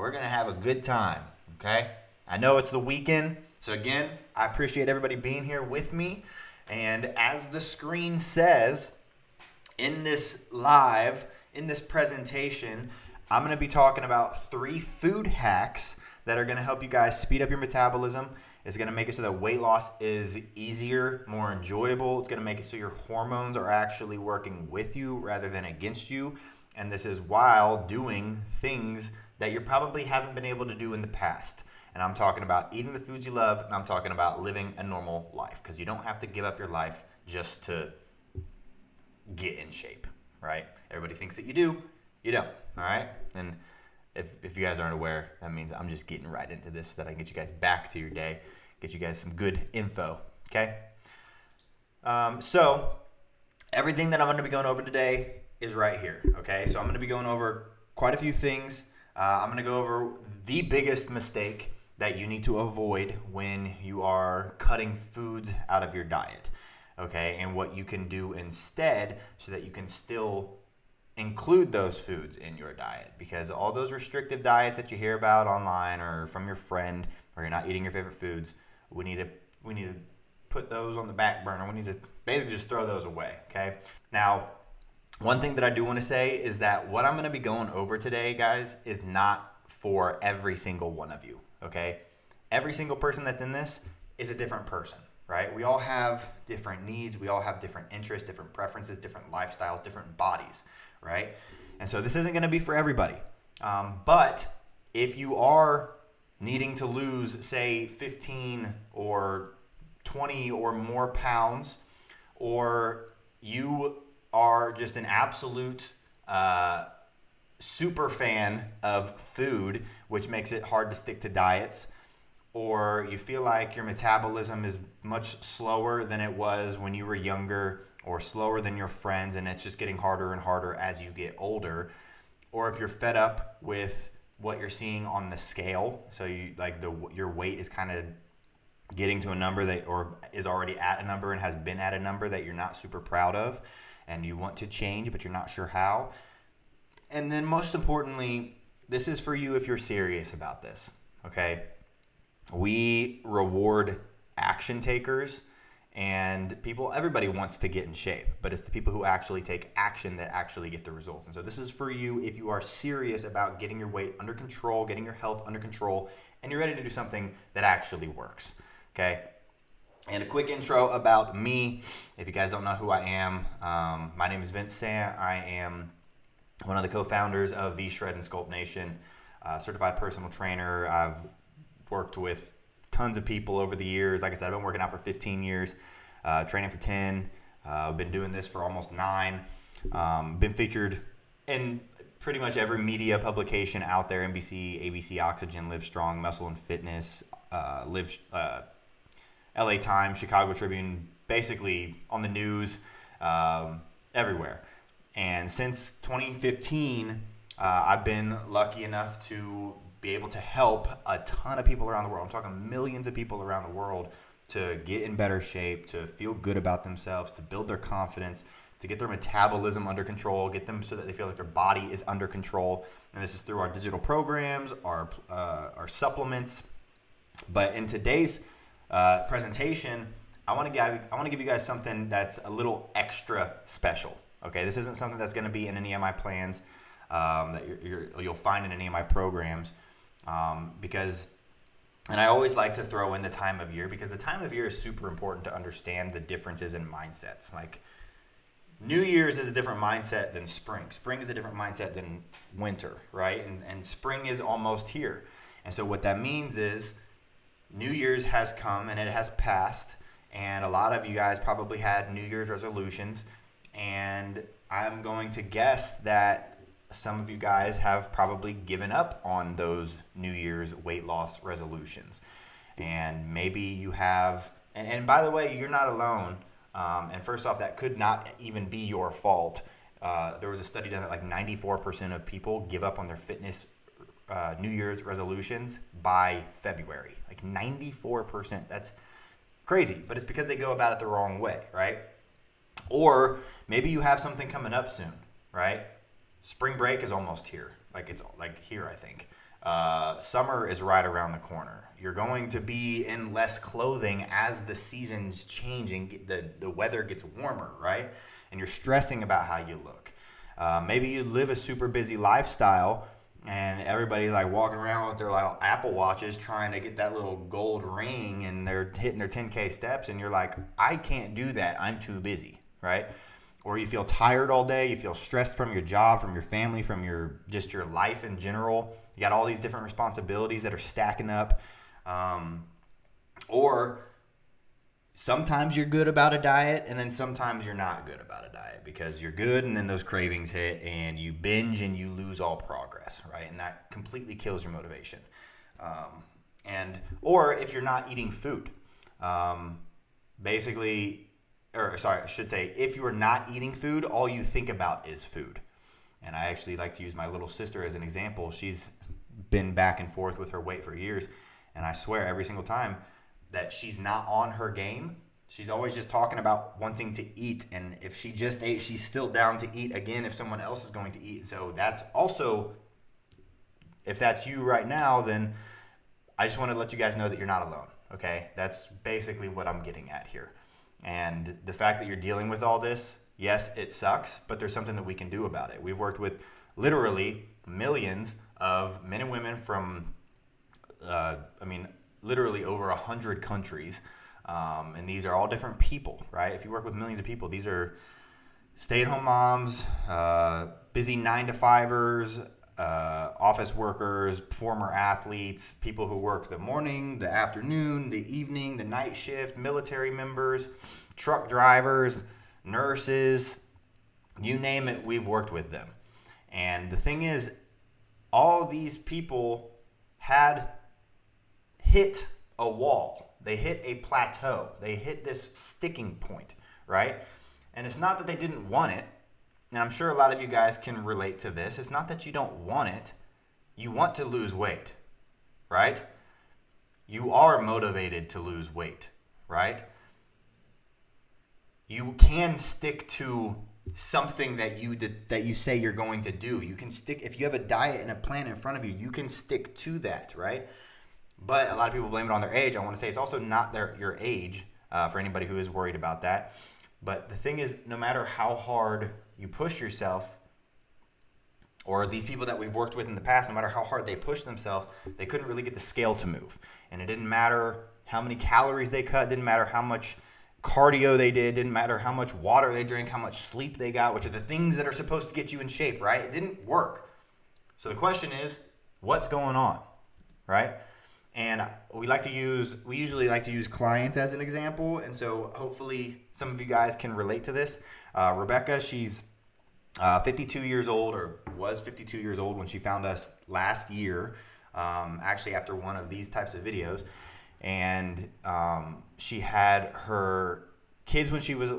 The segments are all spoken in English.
We're going to have a good time, okay? I know it's the weekend, so again, I appreciate everybody being here with me. And as the screen says, in this presentation, I'm going to be talking about 3 food hacks that are going to help you guys speed up your metabolism. It's going to make it so that weight loss is easier, more enjoyable. It's going to make it so your hormones are actually working with you rather than against you. And this is while doing things that you probably haven't been able to do in the past. And I'm talking about eating the foods you love, and I'm talking about living a normal life, because you don't have to give up your life just to get in shape, right? Everybody thinks that you do. You don't, all right? And if you guys aren't aware, that means I'm just getting right into this so that I can get you guys back to your day, get you guys some good info, okay? So everything that I'm going to be going over today is right here, okay? So I'm going to be going over quite a few things. I'm going to go over the biggest mistake that you need to avoid when you are cutting foods out of your diet, okay? And what you can do instead so that you can still include those foods in your diet, because all those restrictive diets that you hear about online or from your friend, or you're not eating your favorite foods, we need to put those on the back burner. We need to basically just throw those away, okay? Now, one thing that I do want to say is that what I'm going to be going over today, guys, is not for every single one of you, okay? Every single person that's in this is a different person, right? We all have different needs. We all have different interests, different preferences, different lifestyles, different bodies, right? And so this isn't going to be for everybody. But if you are needing to lose, say, 15 or 20 or more pounds, or you are just an absolute super fan of food, which makes it hard to stick to diets, or you feel like your metabolism is much slower than it was when you were younger, or slower than your friends, and it's just getting harder and harder as you get older, or if you're fed up with what you're seeing on the scale, so you like your weight is kind of getting to a number that, or is already at a number and has been at a number that you're not super proud of, and you want to change, but you're not sure how. And then most importantly, this is for you if you're serious about this, okay? We reward action takers and everybody wants to get in shape, but it's the people who actually take action that actually get the results. And so this is for you if you are serious about getting your weight under control, getting your health under control, and you're ready to do something that actually works, okay? And a quick intro about me, if you guys don't know who I am. My name is Vincent. I am one of the co-founders of V-Shred and Sculpt Nation, certified personal trainer. I've worked with tons of people over the years. Like I said, I've been working out for 15 years, training for 10. I've been doing this for almost 9. Been featured in pretty much every media publication out there: NBC, ABC, Oxygen, Livestrong, Muscle and Fitness, LA Times, Chicago Tribune, basically on the news, everywhere. And since 2015, I've been lucky enough to be able to help a ton of people around the world. I'm talking millions of people around the world to get in better shape, to feel good about themselves, to build their confidence, to get their metabolism under control, get them so that they feel like their body is under control. And this is through our digital programs, our supplements. But in today's presentation, I want to give you guys something that's a little extra special. Okay, this isn't something that's going to be in any of my plans that you'll find in any of my programs, because, and I always like to throw in the time of year, because the time of year is super important to understand the differences in mindsets. Like New Year's is a different mindset than spring. Spring is a different mindset than winter, right? And spring is almost here. And so what that means is New Year's has come and it has passed, and a lot of you guys probably had New Year's resolutions, and I'm going to guess that some of you guys have probably given up on those New Year's weight loss resolutions. And maybe you have, and by the way, you're not alone. And first off, that could not even be your fault. There was a study done that like 94% of people give up on their fitness New Year's resolutions by February. Like 94%. That's crazy, but it's because they go about it the wrong way, right? Or maybe you have something coming up soon, right? Spring break is almost here. like it's like here, I think. Summer is right around the corner. You're going to be in less clothing as the seasons change and the weather gets warmer, right? And you're stressing about how you look. Maybe you live a super busy lifestyle and everybody's like walking around with their like Apple Watches trying to get that little gold ring and they're hitting their 10K steps and you're like, I can't do that. I'm too busy, right? Or you feel tired all day. You feel stressed from your job, from your family, from your life in general. You got all these different responsibilities that are stacking up. Or sometimes you're good about a diet and then sometimes you're not good about a diet because you're good and then those cravings hit and you binge and you lose all progress, right? And that completely kills your motivation. Or if you're not eating food, if you are not eating food, all you think about is food. And I actually like to use my little sister as an example. She's been back and forth with her weight for years. And I swear every single time that she's not on her game, she's always just talking about wanting to eat. And if she just ate, she's still down to eat again if someone else is going to eat. So that's also, if that's you right now, then I just want to let you guys know that you're not alone. Okay? That's basically what I'm getting at here. And the fact that you're dealing with all this, yes, it sucks, but there's something that we can do about it. We've worked with literally millions of men and women from, literally over 100 countries. And these are all different people, right? If you work with millions of people, these are stay-at-home moms, busy 9-to-5ers, office workers, former athletes, people who work the morning, the afternoon, the evening, the night shift, military members, truck drivers, nurses, you name it, we've worked with them. And the thing is, all these people had hit a wall. They hit a plateau. They hit this sticking point, right? And it's not that they didn't want it. And I'm sure a lot of you guys can relate to this. It's not that you don't want it. You want to lose weight, right? You are motivated to lose weight, right? You can stick to something that you say you're going to do. You can stick, if you have a diet and a plan in front of you, you can stick to that, right? But a lot of people blame it on their age. I want to say it's also not your age, for anybody who is worried about that. But the thing is, no matter how hard you push yourself, or these people that we've worked with in the past, no matter how hard they pushed themselves, they couldn't really get the scale to move. And it didn't matter how many calories they cut, didn't matter how much cardio they did, didn't matter how much water they drank, how much sleep they got, which are the things that are supposed to get you in shape, right? It didn't work. So the question is, what's going on, right? And we usually like to use clients as an example. And so hopefully some of you guys can relate to this. Rebecca, she's 52 years old, or was 52 years old when she found us last year, actually after one of these types of videos. And she had her kids when she was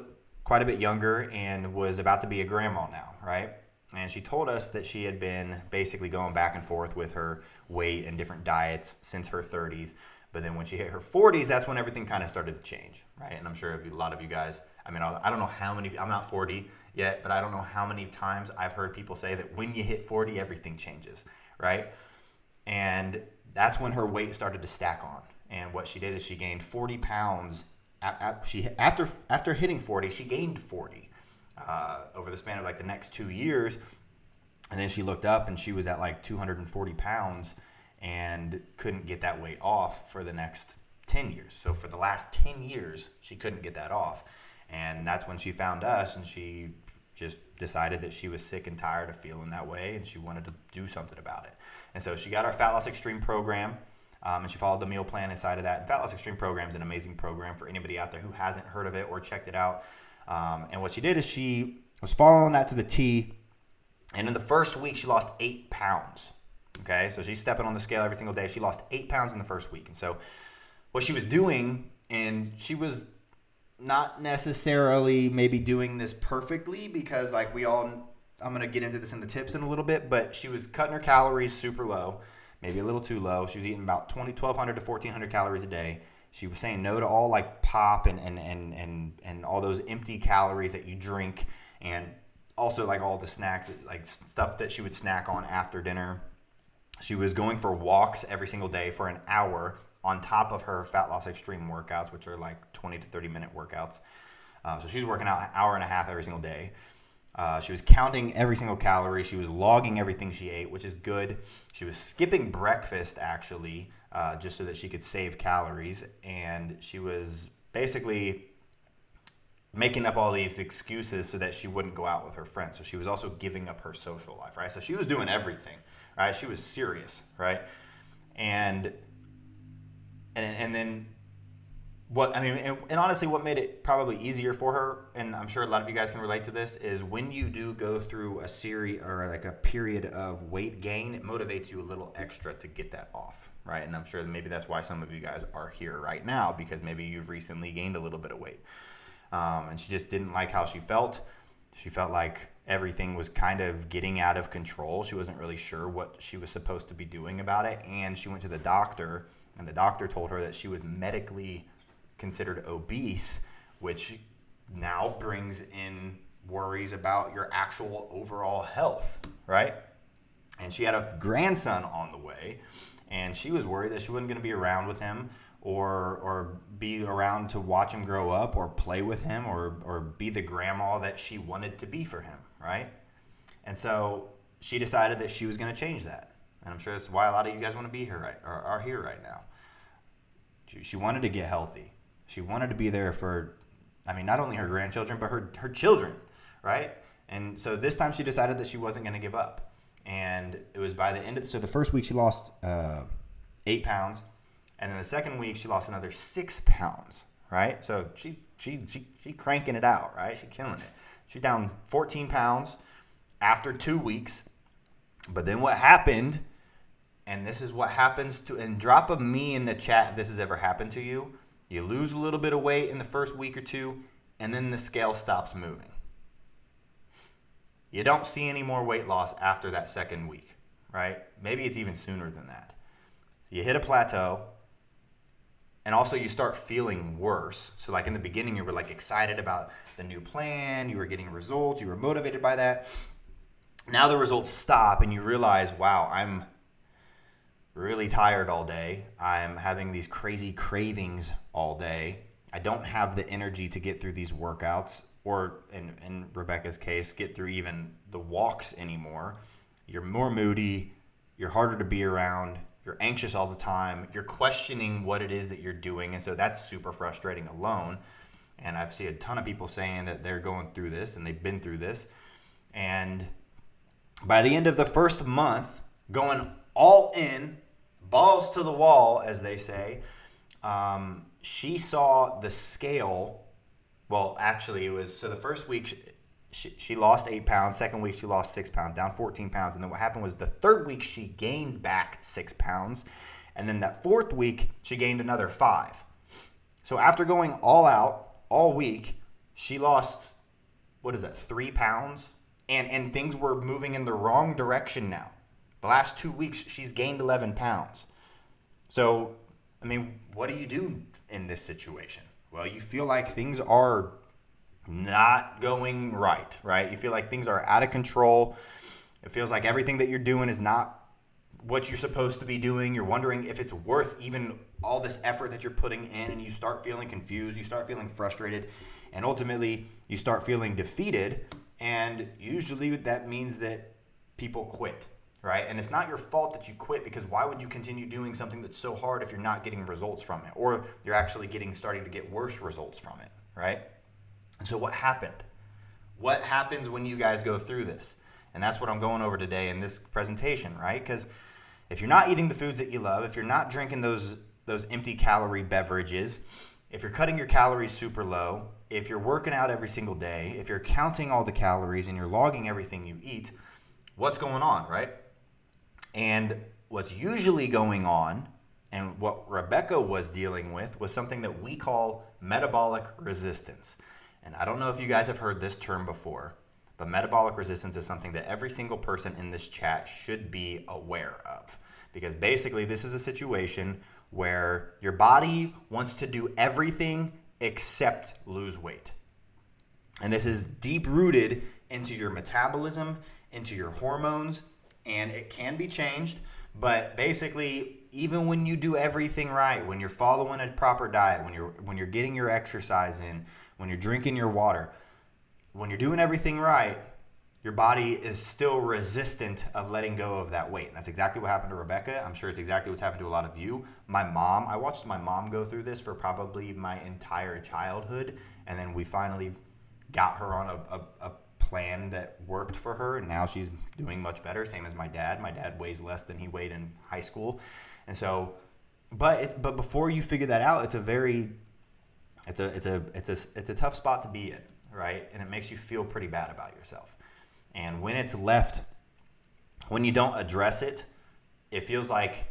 quite a bit younger and was about to be a grandma now, right? And she told us that she had been basically going back and forth with her weight and different diets since her 30s. But then when she hit her 40s, that's when everything kind of started to change, right? And I'm sure a lot of you guys, I don't know how many, I'm not 40 yet, but I don't know how many times I've heard people say that when you hit 40, everything changes, right? And that's when her weight started to stack on. And what she did is she gained 40 pounds. After hitting 40, she gained 40 over the span of like the next 2 years. And then she looked up and she was at like 240 pounds and couldn't get that weight off for the next 10 years. So for the last 10 years, she couldn't get that off. And that's when she found us, and she just decided that she was sick and tired of feeling that way and she wanted to do something about it. And so she got our Fat Loss Extreme program. And she followed the meal plan inside of that. And Fat Loss Extreme program is an amazing program for anybody out there who hasn't heard of it or checked it out. And what she did is she was following that to the T. And in the first week, she lost 8 pounds. Okay, so she's stepping on the scale every single day. She lost 8 pounds in the first week. And so what she was doing, and she was not necessarily maybe doing this perfectly because like I'm going to get into this in the tips in a little bit, but she was cutting her calories super low. Maybe a little too low. She was eating about 1,200 to 1,400 calories a day. She was saying no to all like pop and all those empty calories that you drink. And also like all the snacks, like stuff that she would snack on after dinner. She was going for walks every single day for an hour on top of her fat loss extreme workouts, which are like 20 to 30 minute workouts. So she was working out an hour and a half every single day. She was counting every single calorie. She was logging everything she ate, which is good. She was skipping breakfast, actually, just so that she could save calories. And she was basically making up all these excuses so that she wouldn't go out with her friends. So she was also giving up her social life, right? So she was doing everything, right? She was serious, right? And then and honestly, what made it probably easier for her, and I'm sure a lot of you guys can relate to this, is when you do go through a series or like a period of weight gain, it motivates you a little extra to get that off, right? And I'm sure maybe that's why some of you guys are here right now, because maybe you've recently gained a little bit of weight. And she just didn't like how she felt. She felt like everything was kind of getting out of control. She wasn't really sure what she was supposed to be doing about it. And she went to the doctor, and the doctor told her that she was medically considered obese, which now brings in worries about your actual overall health, right? And she had a grandson on the way, and she was worried that she wasn't going to be around with him or be around to watch him grow up or play with him or be the grandma that she wanted to be for him, right? And so she decided that she was going to change that. And I'm sure that's why a lot of you guys want to be here are here right now. She wanted to get healthy. She wanted to be there for, not only her grandchildren, but her children, right? And so this time she decided that she wasn't going to give up. And it was by the end of so the first week she lost 8 pounds. And then the second week she lost another 6 pounds, right? So she cranking it out, right? She's killing it. She's down 14 pounds after 2 weeks. But then what happened, and this is what happens to, and drop a me in the chat if this has ever happened to you. You lose a little bit of weight in the first week or two, and then the scale stops moving. You don't see any more weight loss after that second week, right? Maybe it's even sooner than that. You hit a plateau, and also you start feeling worse. So like in the beginning, you were like excited about the new plan, you were getting results, you were motivated by that. Now the results stop, and you realize, wow, I'm really tired all day. I'm having these crazy cravings all day. I don't have the energy to get through these workouts or, in Rebecca's case, get through even the walks anymore. You're more moody. You're harder to be around. You're anxious all the time. You're questioning what it is that you're doing. And so that's super frustrating alone. And I've seen a ton of people saying that they're going through this and they've been through this. And by the end of the first month, going all in, balls to the wall, as they say, she saw the scale. Well, actually, it was so the first week she lost 8 pounds. Second week she lost 6 pounds, down 14 pounds. And then what happened was the third week she gained back 6 pounds. And then that fourth week she gained another 5. So after going all out all week, she lost, 3 pounds? And things were moving in the wrong direction now. The last 2 weeks, she's gained 11 pounds. So, what do you do in this situation? Well, you feel like things are not going right? You feel like things are out of control. It feels like everything that you're doing is not what you're supposed to be doing. You're wondering if it's worth even all this effort that you're putting in, and you start feeling confused. You start feeling frustrated, and ultimately, you start feeling defeated. And usually that means that people quit, right? And it's not your fault that you quit, because why would you continue doing something that's so hard if you're not getting results from it, or you're actually starting to get worse results from it, right? And so what happened? What happens when you guys go through this? And that's what I'm going over today in this presentation, right? Because if you're not eating the foods that you love, if you're not drinking those empty calorie beverages, if you're cutting your calories super low, if you're working out every single day, if you're counting all the calories and you're logging everything you eat, what's going on, right? And what's usually going on, and what Rebecca was dealing with, was something that we call metabolic resistance. And I don't know if you guys have heard this term before, but metabolic resistance is something that every single person in this chat should be aware of. Because basically this is a situation where your body wants to do everything except lose weight. And this is deep rooted into your metabolism, into your hormones, and it can be changed. But basically, even when you do everything right, when you're following a proper diet, when you're getting your exercise in, when you're drinking your water, when you're doing everything right, your body is still resistant of letting go of that weight. And that's exactly what happened to Rebecca. I'm sure it's exactly what's happened to a lot of you. I watched my mom go through this for probably my entire childhood. And then we finally got her on a plan that worked for her. And now she's doing much better. Same as my dad. My dad weighs less than he weighed in high school. And so, but before you figure that out, it's a tough spot to be in, right? And it makes you feel pretty bad about yourself. And when it's left, when you don't address it, it feels like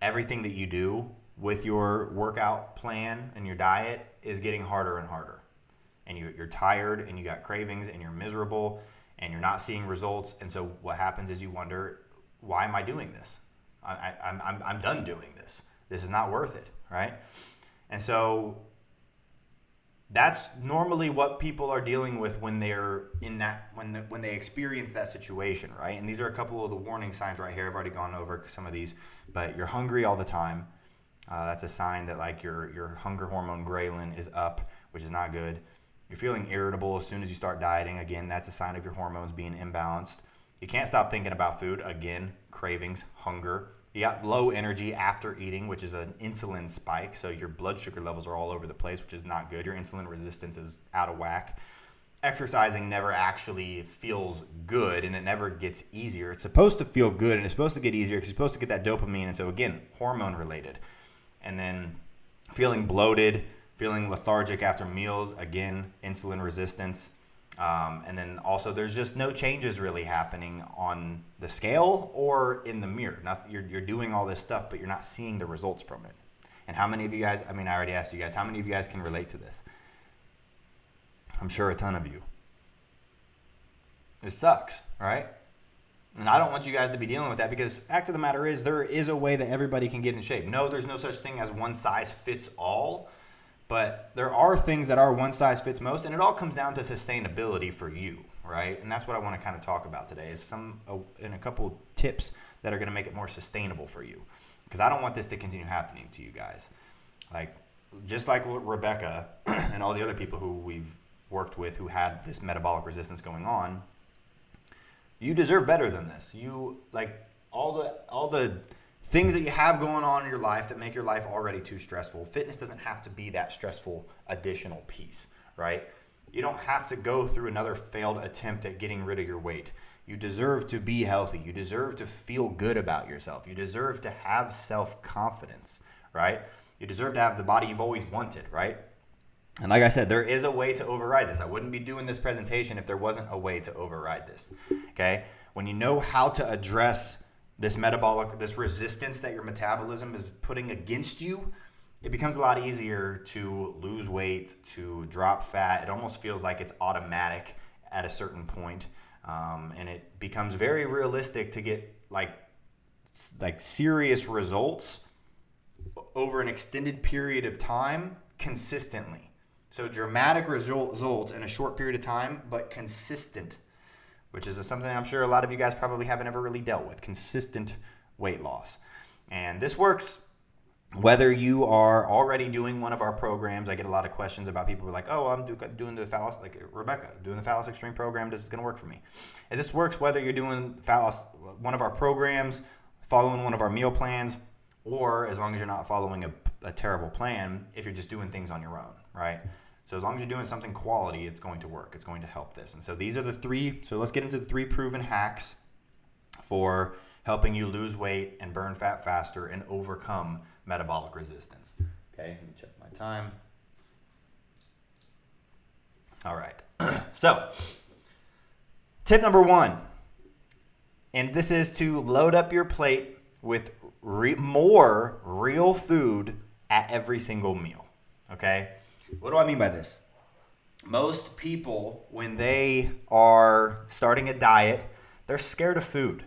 everything that you do with your workout plan and your diet is getting harder and harder. And you're tired and you got cravings and you're miserable and you're not seeing results. And so what happens is you wonder, why am I doing this? I'm done doing this. This is not worth it, right? And so that's normally what people are dealing with when they're in that, when they experience that situation, right? And these are a couple of the warning signs right here. I've already gone over some of these, but you're hungry all the time. That's a sign that like your hunger hormone ghrelin is up, which is not good. You're feeling irritable as soon as you start dieting. Again, that's a sign of your hormones being imbalanced. You can't stop thinking about food. Again, cravings, hunger. You got low energy after eating, which is an insulin spike. So your blood sugar levels are all over the place, which is not good. Your insulin resistance is out of whack. Exercising never actually feels good, and it never gets easier. It's supposed to feel good, and it's supposed to get easier because you're supposed to get that dopamine. And so, again, hormone related. And then feeling bloated, feeling lethargic after meals. Again, insulin resistance. And then also there's just no changes really happening on the scale or in the mirror. You're doing all this stuff, but you're not seeing the results from it. And how many of you guys, I already asked you guys, how many of you guys can relate to this? I'm sure a ton of you. It sucks, right? And I don't want you guys to be dealing with that because fact of the matter is there is a way that everybody can get in shape. No, there's no such thing as one size fits all. But there are things that are one size fits most, and it all comes down to sustainability for you, right? And that's what I want to kind of talk about today is a couple tips that are going to make it more sustainable for you. Because I don't want this to continue happening to you guys. Like, just like Rebecca and all the other people who we've worked with who had this metabolic resistance going on, you deserve better than this. You, like, all the things that you have going on in your life that make your life already too stressful. Fitness doesn't have to be that stressful additional piece, right? You don't have to go through another failed attempt at getting rid of your weight. You deserve to be healthy. You deserve to feel good about yourself. You deserve to have self-confidence, right? You deserve to have the body you've always wanted, right? And like I said, there is a way to override this. I wouldn't be doing this presentation if there wasn't a way to override this, okay? When you know how to address this resistance that your metabolism is putting against you, it becomes a lot easier to lose weight, to drop fat. It almost feels like it's automatic at a certain point. And it becomes very realistic to get like serious results over an extended period of time consistently. So dramatic results in a short period of time, but consistent, which is something I'm sure a lot of you guys probably haven't ever really dealt with, consistent weight loss. And this works whether you are already doing one of our programs. I get a lot of questions about people who are like, oh, I'm doing the Phallus, like Rebecca, doing the Phallus Extreme program. This is going to work for me. And this works whether you're doing Phallus, one of our programs, following one of our meal plans, or as long as you're not following a terrible plan, if you're just doing things on your own, right? So as long as you're doing something quality, it's going to work. It's going to help this. And so these are the three. So let's get into the 3 proven hacks for helping you lose weight and burn fat faster and overcome metabolic resistance. Okay, let me check my time. All right. So tip number 1, and this is to load up your plate with more real food at every single meal. Okay. What do I mean by this? Most people, when they are starting a diet, they're scared of food,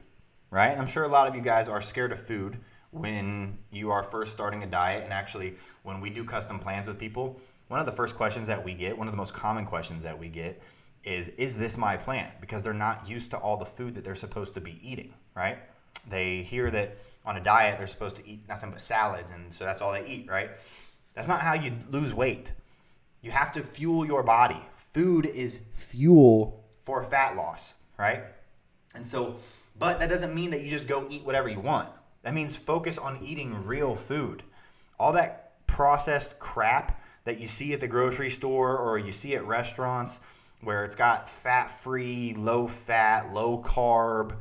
right? I'm sure a lot of you guys are scared of food when you are first starting a diet. And actually, when we do custom plans with people, one of the first questions that we get, one of the most common questions that we get is this my plan? Because they're not used to all the food that they're supposed to be eating, right? They hear that on a diet they're supposed to eat nothing but salads, and so that's all they eat, right? That's not how you lose weight. You have to fuel your body. Food is fuel for fat loss, right? And so, but that doesn't mean that you just go eat whatever you want. That means focus on eating real food. All that processed crap that you see at the grocery store or you see at restaurants where it's got fat-free, low-fat, low-carb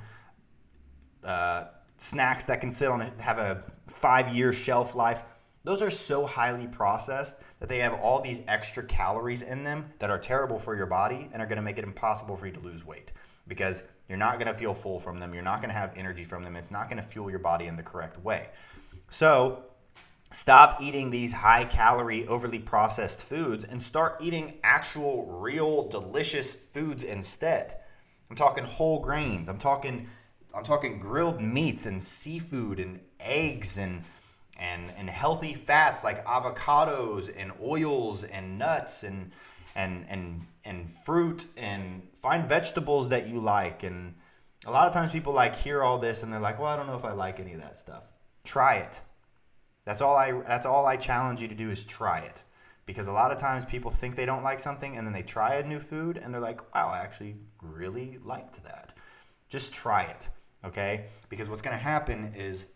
snacks that can sit on it, have a 5-year shelf life. Those are so highly processed that they have all these extra calories in them that are terrible for your body and are going to make it impossible for you to lose weight because you're not going to feel full from them. You're not going to have energy from them. It's not going to fuel your body in the correct way. So stop eating these high-calorie, overly processed foods and start eating actual, real, delicious foods instead. I'm talking whole grains. I'm talking grilled meats and seafood and eggs and healthy fats like avocados and oils and nuts and fruit, and find vegetables that you like. And a lot of times people hear all this and they're like, well, I don't know if I like any of that stuff. Try it. That's all I challenge you to do is try it. Because a lot of times people think they don't like something and then they try a new food and they're like, wow, I actually really liked that. Just try it, okay? Because what's going to happen is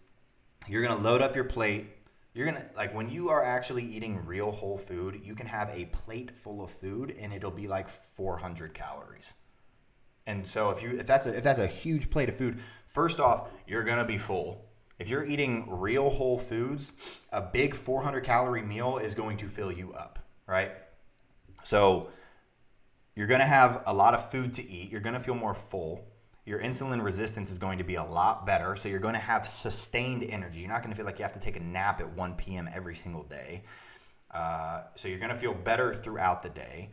you're going to load up your plate. You're going to, when you are actually eating real whole food, you can have a plate full of food and it'll be 400 calories. And so if that's a huge plate of food, first off, you're going to be full. If you're eating real whole foods, a big 400 calorie meal is going to fill you up, right? So you're going to have a lot of food to eat. You're going to feel more full. Your insulin resistance is going to be a lot better. So you're going to have sustained energy. You're not going to feel like you have to take a nap at 1 p.m. every single day. So you're going to feel better throughout the day.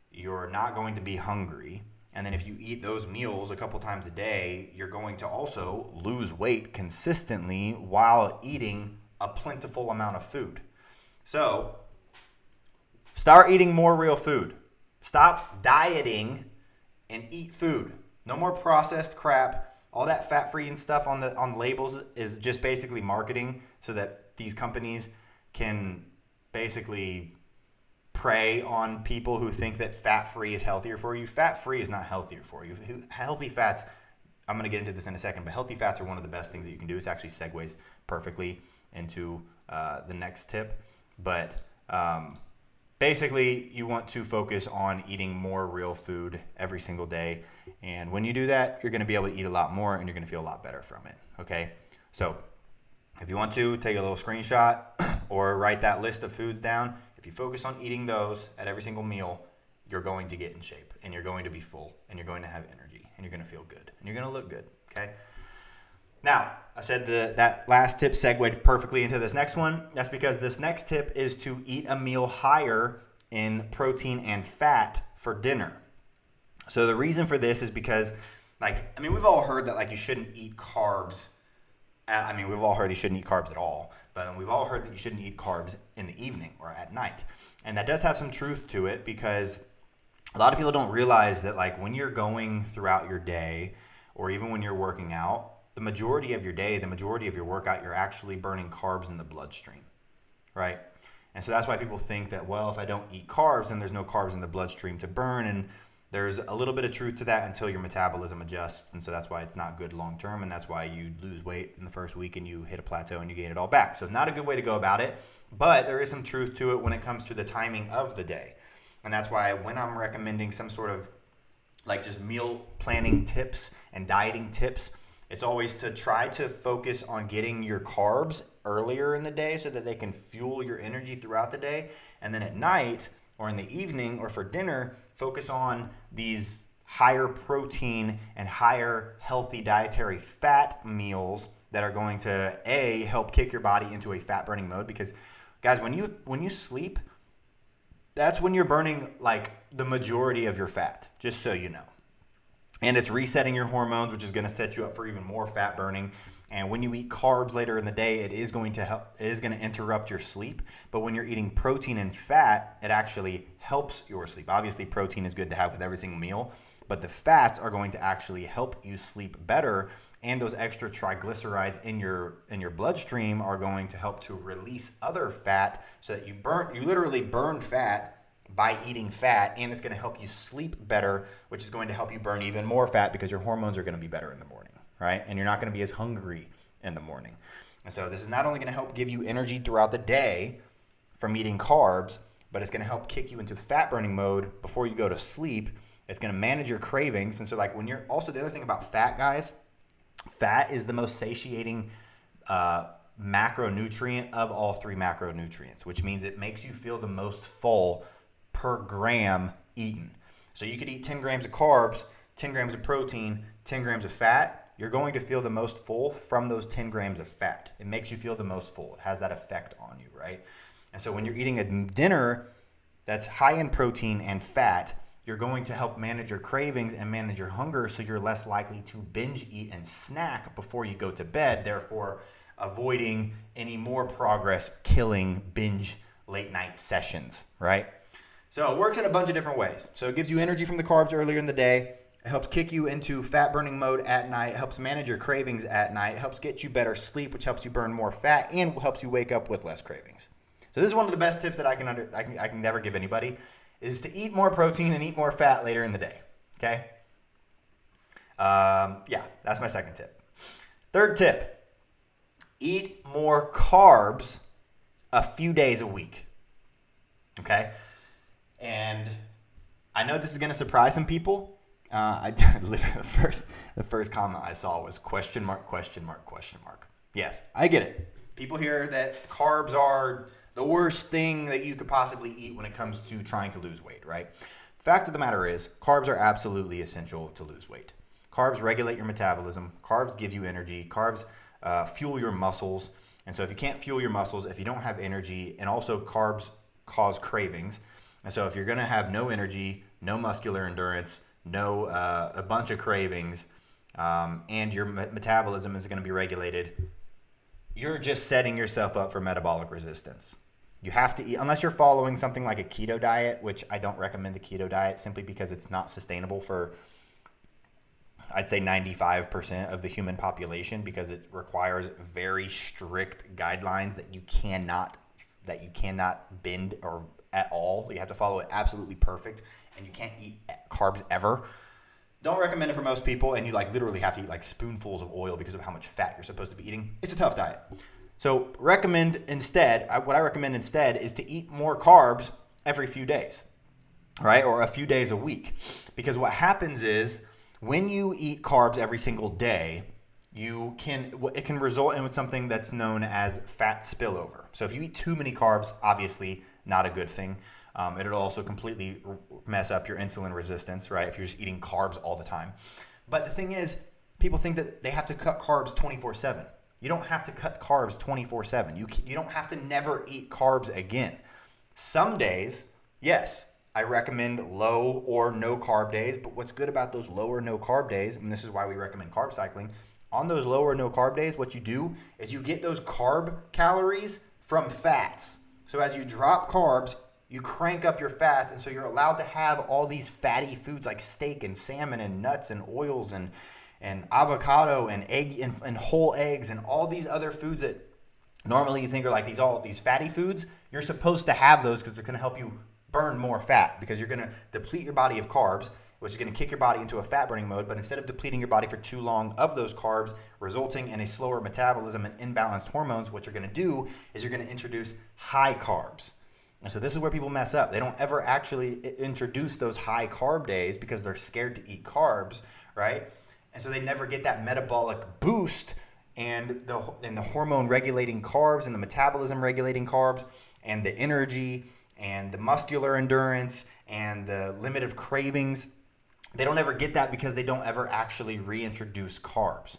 You're not going to be hungry. And then if you eat those meals a couple times a day, you're going to also lose weight consistently while eating a plentiful amount of food. So start eating more real food. Stop dieting and eat food. No more processed crap. All that fat-free and stuff on labels is just basically marketing so that these companies can basically prey on people who think that fat-free is healthier for you. Fat-free is not healthier for you. Healthy fats, I'm going to get into this in a second, but healthy fats are one of the best things that you can do. It actually segues perfectly into the next tip. But basically, you want to focus on eating more real food every single day. And when you do that, you're going to be able to eat a lot more and you're going to feel a lot better from it. Okay? So if you want to, take a little screenshot or write that list of foods down. If you focus on eating those at every single meal, you're going to get in shape and you're going to be full and you're going to have energy and you're going to feel good and you're going to look good, okay? Now, I said that last tip segued perfectly into this next one. That's because this next tip is to eat a meal higher in protein and fat for dinner. So the reason for this is because, we've all heard that, you shouldn't eat carbs. We've all heard you shouldn't eat carbs at all. But we've all heard that you shouldn't eat carbs in the evening or at night. And that does have some truth to it because a lot of people don't realize that when you're going throughout your day or even when you're working out, the majority of your day, the majority of your workout, you're actually burning carbs in the bloodstream, right? And so that's why people think that, well, if I don't eat carbs, then there's no carbs in the bloodstream to burn. And there's a little bit of truth to that until your metabolism adjusts. And so that's why it's not good long term. And that's why you lose weight in the first week and you hit a plateau and you gain it all back. So not a good way to go about it. But there is some truth to it when it comes to the timing of the day. And that's why when I'm recommending some sort of just meal planning tips and dieting tips, it's always to try to focus on getting your carbs earlier in the day so that they can fuel your energy throughout the day. And then at night or in the evening or for dinner, focus on these higher protein and higher healthy dietary fat meals that are going to help kick your body into a fat burning mode. Because guys, when you sleep, that's when you're burning the majority of your fat, just so you know. And it's resetting your hormones, which is going to set you up for even more fat burning. And when you eat carbs later in the day, it is going to interrupt your sleep. But when you're eating protein and fat, it actually helps your sleep. Obviously, protein is good to have with every single meal, but the fats are going to actually help you sleep better. And those extra triglycerides in your bloodstream are going to help to release other fat, so that you literally burn fat by eating fat, and it's going to help you sleep better, which is going to help you burn even more fat because your hormones are going to be better in the morning, right? And you're not going to be as hungry in the morning. And so this is not only going to help give you energy throughout the day from eating carbs, but it's going to help kick you into fat burning mode before you go to sleep. It's going to manage your cravings. And so like when you're also, the other thing about fat, guys, fat is the most satiating macronutrient of all three macronutrients, which means it makes you feel the most full per gram eaten. So you could eat 10 grams of carbs, 10 grams of protein, 10 grams of fat. You're going to feel the most full from those 10 grams of fat. It makes you feel the most full. It has that effect on you, right? And so when you're eating a dinner that's high in protein and fat, you're going to help manage your cravings and manage your hunger, so you're less likely to binge eat and snack before you go to bed, therefore avoiding any more progress killing binge late night sessions, right? So it works in a bunch of different ways. So it gives you energy from the carbs earlier in the day. It helps kick you into fat burning mode at night. It helps manage your cravings at night. It helps get you better sleep, which helps you burn more fat and helps you wake up with less cravings. So this is one of the best tips that I can never give anybody, is to eat more protein and eat more fat later in the day. Okay? Yeah, that's my second tip. Third tip, eat more carbs a few days a week. Okay? And I know this is going to surprise some people. The first comment I saw was question mark. Yes, I get it. People hear that carbs are the worst thing that you could possibly eat when it comes to trying to lose weight, right? Fact of the matter is, carbs are absolutely essential to lose weight. Carbs regulate your metabolism. Carbs give you energy. Carbs fuel your muscles. And so if you can't fuel your muscles, if you don't have energy, and also carbs cause cravings. And so if you're going to have no energy, no muscular endurance, a bunch of cravings, and your metabolism is going to be regulated, you're just setting yourself up for metabolic resistance. You have to eat, unless you're following something like a keto diet, which I don't recommend the keto diet simply because it's not sustainable for, I'd say 95% of the human population, because it requires very strict guidelines that you cannot bend or at all. You have to follow it absolutely perfect, and you can't eat carbs ever. Don't recommend it for most people, and you literally have to eat spoonfuls of oil because of how much fat you're supposed to be eating. It's a tough diet. So what I recommend instead is to eat more carbs every few days, right? Or a few days a week. Because what happens is when you eat carbs every single day, it can result in something that's known as fat spillover. So if you eat too many carbs, obviously not a good thing. It'll also completely mess up your insulin resistance, right? If you're just eating carbs all the time. But the thing is, people think that they have to cut carbs 24/7. You don't have to cut carbs 24/7. You don't have to never eat carbs again. Some days, yes, I recommend low or no carb days. But what's good about those low or no carb days, and this is why we recommend carb cycling, on those low or no carb days, what you do is you get those carb calories from fats. So as you drop carbs, you crank up your fats, and so you're allowed to have all these fatty foods like steak and salmon and nuts and oils and avocado and egg and whole eggs and all these other foods that normally you think are all these fatty foods. You're supposed to have those because they're going to help you burn more fat, because you're going to deplete your body of carbs, which is going to kick your body into a fat burning mode. But instead of depleting your body for too long of those carbs, resulting in a slower metabolism and imbalanced hormones, what you're going to do is you're going to introduce high carbs. And so this is where people mess up. They don't ever actually introduce those high carb days because they're scared to eat carbs, right? And so they never get that metabolic boost and the hormone regulating carbs and the metabolism regulating carbs and the energy and the muscular endurance and the limit of cravings. They don't ever get that because they don't ever actually reintroduce carbs.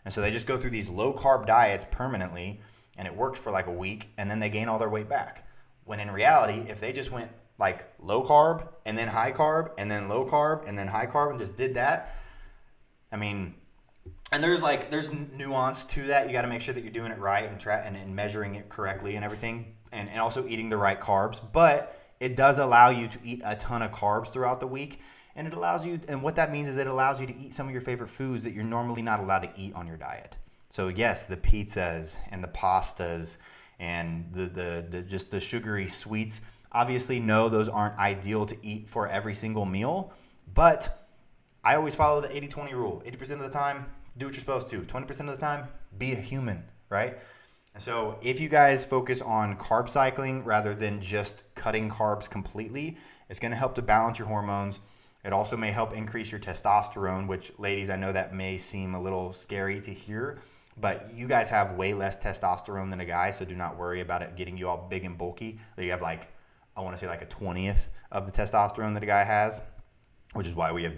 And so they just go through these low carb diets permanently, and it works for a week, and then they gain all their weight back. When in reality, if they just went low carb and then high carb and then low carb and then high carb and just did that, I mean, And there's nuance to that. You got to make sure that you're doing it right and measuring it correctly and everything, and also eating the right carbs. But it does allow you to eat a ton of carbs throughout the week, and it allows you. And what that means is it allows you to eat some of your favorite foods that you're normally not allowed to eat on your diet. So yes, the pizzas and the pastas and the just the sugary sweets. Obviously, no, those aren't ideal to eat for every single meal, but I always follow the 80-20 rule. 80% of the time, do what you're supposed to. 20% of the time, be a human, right? And so if you guys focus on carb cycling rather than just cutting carbs completely, it's going to help to balance your hormones. It also may help increase your testosterone, which, ladies, I know that may seem a little scary to hear, but you guys have way less testosterone than a guy, so do not worry about it getting you all big and bulky. You have I want to say a 20th of the testosterone that a guy has, which is why we have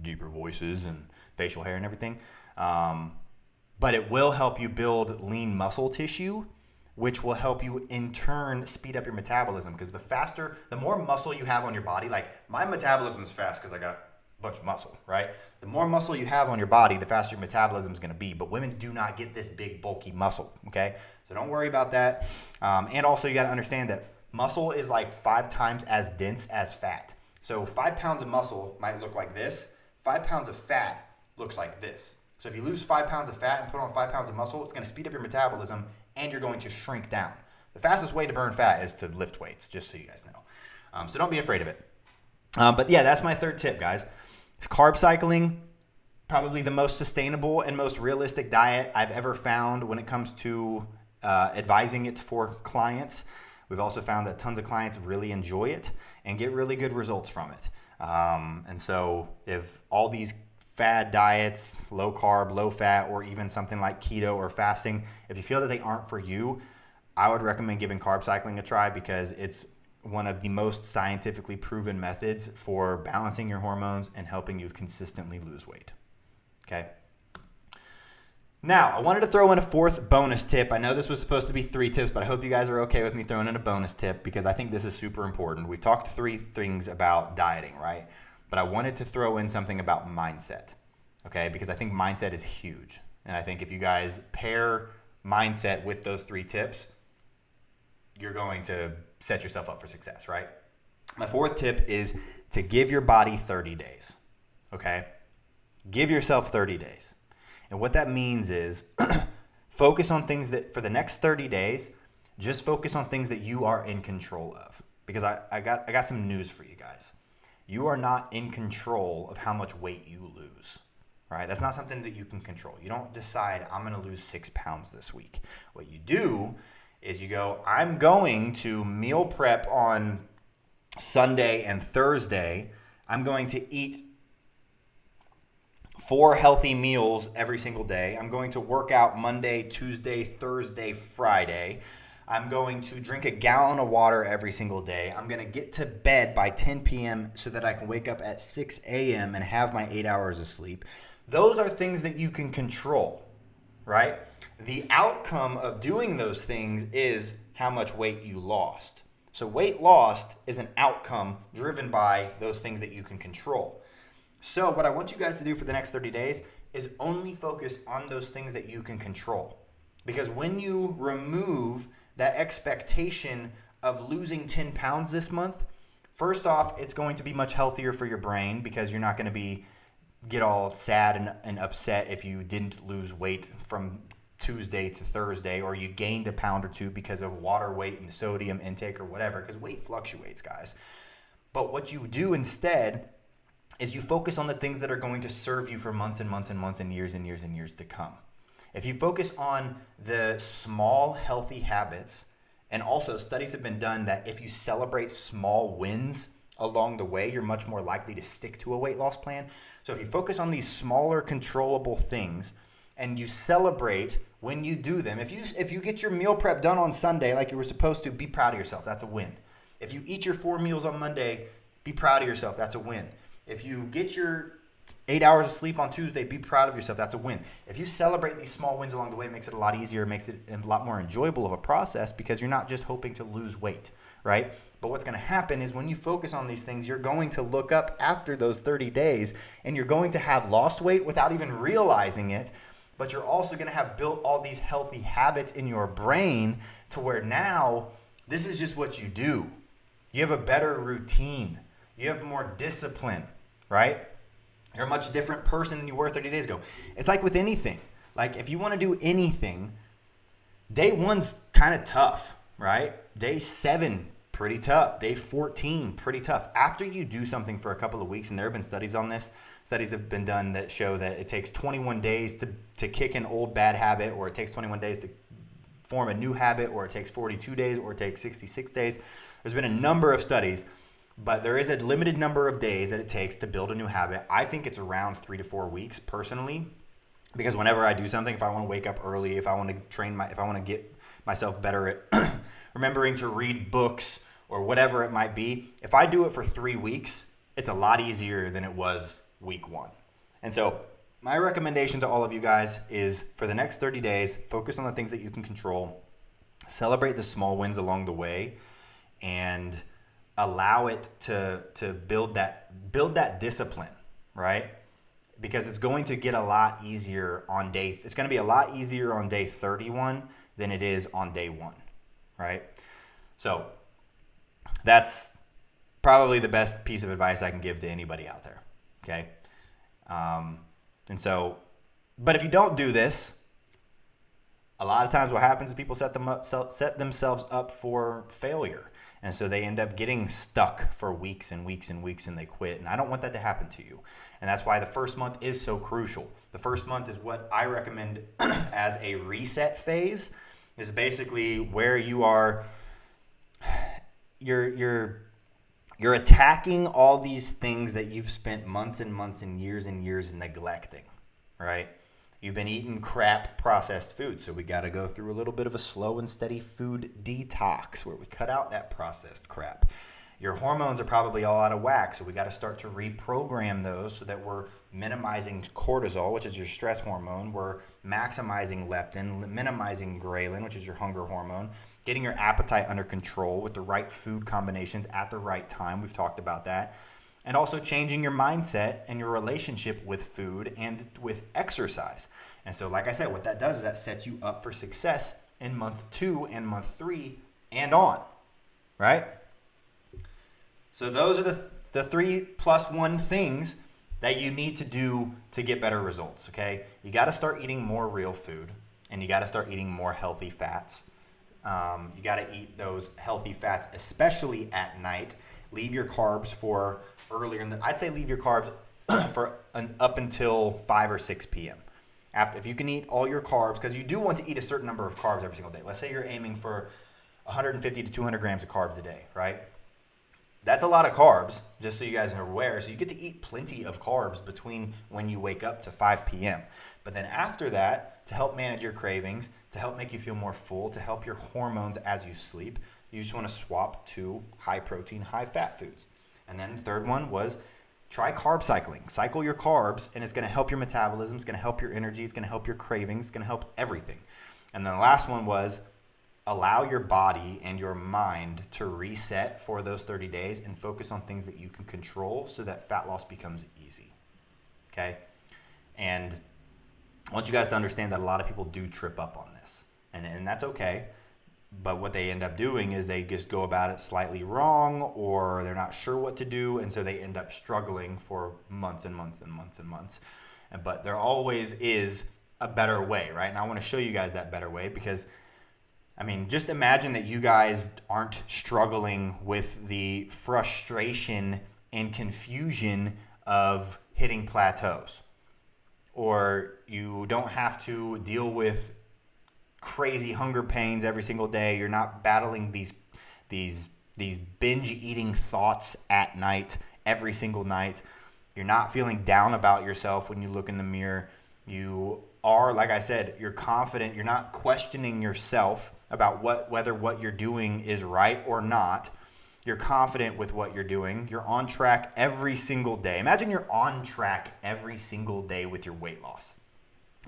deeper voices and facial hair and everything. But it will help you build lean muscle tissue, which will help you in turn speed up your metabolism. Because the more muscle you have on your body, my metabolism is fast because I got a bunch of muscle, right? The more muscle you have on your body, the faster your metabolism is going to be. But women do not get this big, bulky muscle, okay? So don't worry about that. And also you got to understand that muscle is 5 times as dense as fat. So 5 pounds of muscle might look like this. 5 pounds of fat looks like this. So if you lose 5 pounds of fat and put on 5 pounds of muscle, it's going to speed up your metabolism and you're going to shrink down. The fastest way to burn fat is to lift weights, just so you guys know. So don't be afraid of it. But yeah, that's my third tip, guys. Carb cycling, probably the most sustainable and most realistic diet I've ever found when it comes to advising it for clients. We've also found that tons of clients really enjoy it and get really good results from it. And so if all these fad diets, low carb, low fat, or even something like keto or fasting, if you feel that they aren't for you, I would recommend giving carb cycling a try because it's one of the most scientifically proven methods for balancing your hormones and helping you consistently lose weight. Okay. Now, I wanted to throw in a fourth bonus tip. I know this was supposed to be 3 tips, but I hope you guys are okay with me throwing in a bonus tip because I think this is super important. We've talked 3 things about dieting, right? But I wanted to throw in something about mindset, okay? Because I think mindset is huge. And I think if you guys pair mindset with those 3 tips, you're going to set yourself up for success, right? My fourth tip is to give your body 30 days, okay? Give yourself 30 days. And what that means is focus on things that for the next 30 days, just focus on things that you are in control of. Because I got some news for you guys. You are not in control of how much weight you lose, right? That's not something that you can control. You don't decide, I'm going to lose 6 pounds this week. What you do is you go, I'm going to meal prep on Sunday and Thursday. I'm going to eat 4 healthy meals every single day. I'm going to work out Monday, Tuesday, Thursday, Friday. I'm going to drink a gallon of water every single day. I'm going to get to bed by 10 p.m. so that I can wake up at 6 a.m. and have my 8 hours of sleep. Those are things that you can control, right? The outcome of doing those things is how much weight you lost. So weight lost is an outcome driven by those things that you can control. So what I want you guys to do for the next 30 days is only focus on those things that you can control. Because when you remove that expectation of losing 10 pounds this month, first off, it's going to be much healthier for your brain because you're not going to get all sad and upset if you didn't lose weight from Tuesday to Thursday or you gained a pound or 2 because of water weight and sodium intake or whatever, because weight fluctuates, guys. But what you do instead is you focus on the things that are going to serve you for months and months and months and years and years and years to come. If you focus on the small, healthy habits, and also studies have been done that if you celebrate small wins along the way, you're much more likely to stick to a weight loss plan. So if you focus on these smaller, controllable things, and you celebrate when you do them, if you get your meal prep done on Sunday like you were supposed to, be proud of yourself. That's a win. If you eat your 4 meals on Monday, be proud of yourself. That's a win. If you get your 8 hours of sleep on Tuesday, be proud of yourself. That's a win. If you celebrate these small wins along the way, it makes it a lot easier, makes it a lot more enjoyable of a process because you're not just hoping to lose weight, right? But what's going to happen is when you focus on these things, you're going to look up after those 30 days and you're going to have lost weight without even realizing it. But you're also going to have built all these healthy habits in your brain to where now this is just what you do. You have a better routine. You have more discipline, right? You're a much different person than you were 30 days ago. It's like with anything. Like if you want to do anything, day 1's kind of tough, right? Day 7, pretty tough. Day 14, pretty tough. After you do something for a couple of weeks, and there have been studies on this, studies have been done that show that it takes 21 days to kick an old bad habit, or it takes 21 days to form a new habit, or it takes 42 days, or it takes 66 days. There's been a number of studies, but there is a limited number of days that it takes to build a new habit. I think it's around 3 to 4 weeks personally, because whenever I do something, if I want to wake up early, if I want to if I want to get myself better at remembering to read books or whatever it might be, if I do it for 3 weeks, it's a lot easier than it was week 1. And so my recommendation to all of you guys is for the next 30 days, focus on the things that you can control, celebrate the small wins along the way, and allow it to build that discipline, right? Because it's going to get a lot easier it's going to be a lot easier on day 31 than it is on day 1, right? So that's probably the best piece of advice I can give to anybody out there, okay? But if you don't do this, a lot of times what happens is people set themselves up for failure. And so they end up getting stuck for weeks and weeks and weeks and they quit. And I don't want that to happen to you. And that's why the first month is so crucial. The first month is what I recommend as a reset phase. Is basically where you are, you're attacking all these things that you've spent months and months and years neglecting, right? You've been eating crap processed food, so we got to go through a little bit of a slow and steady food detox where we cut out that processed crap. Your hormones are probably all out of whack, so we got to start to reprogram those so that we're minimizing cortisol, which is your stress hormone. We're maximizing leptin, minimizing ghrelin, which is your hunger hormone, getting your appetite under control with the right food combinations at the right time. We've talked about that. And also changing your mindset and your relationship with food and with exercise. And so, like I said, what that does is that sets you up for success in month 2 and month 3 and on, right? So those are the 3+1 things that you need to do to get better results, okay? You got to start eating more real food, and you got to start eating more healthy fats. You got to eat those healthy fats, especially at night. Leave your carbs for earlier. I'd say leave your carbs for up until 5 or 6 p.m. If you can eat all your carbs, because you do want to eat a certain number of carbs every single day. Let's say you're aiming for 150 to 200 grams of carbs a day, right? That's a lot of carbs, just so you guys are aware. So you get to eat plenty of carbs between when you wake up to 5 p.m. But then after that, to help manage your cravings, to help make you feel more full, to help your hormones as you sleep, you just want to swap to high protein, high fat foods. And then the third one was try carb cycling. Cycle your carbs, and it's going to help your metabolism. It's going to help your energy. It's going to help your cravings. It's going to help everything. And then the last one was allow your body and your mind to reset for those 30 days and focus on things that you can control so that fat loss becomes easy. Okay? And I want you guys to understand that a lot of people do trip up on this. And that's okay. But what they end up doing is they just go about it slightly wrong, or they're not sure what to do, and so they end up struggling for months and months and months and months. But there always is a better way, right? And I want to show you guys that better way because, I mean, just imagine that you guys aren't struggling with the frustration and confusion of hitting plateaus, or you don't have to deal with crazy hunger pains every single day. You're not battling these binge eating thoughts at night every single night. You're not feeling down about yourself when you look in the mirror. You are, like I said, you're confident. You're not questioning yourself about whether what you're doing is right or not. You're confident with what you're doing. You're on track every single day. Imagine you're on track every single day with your weight loss.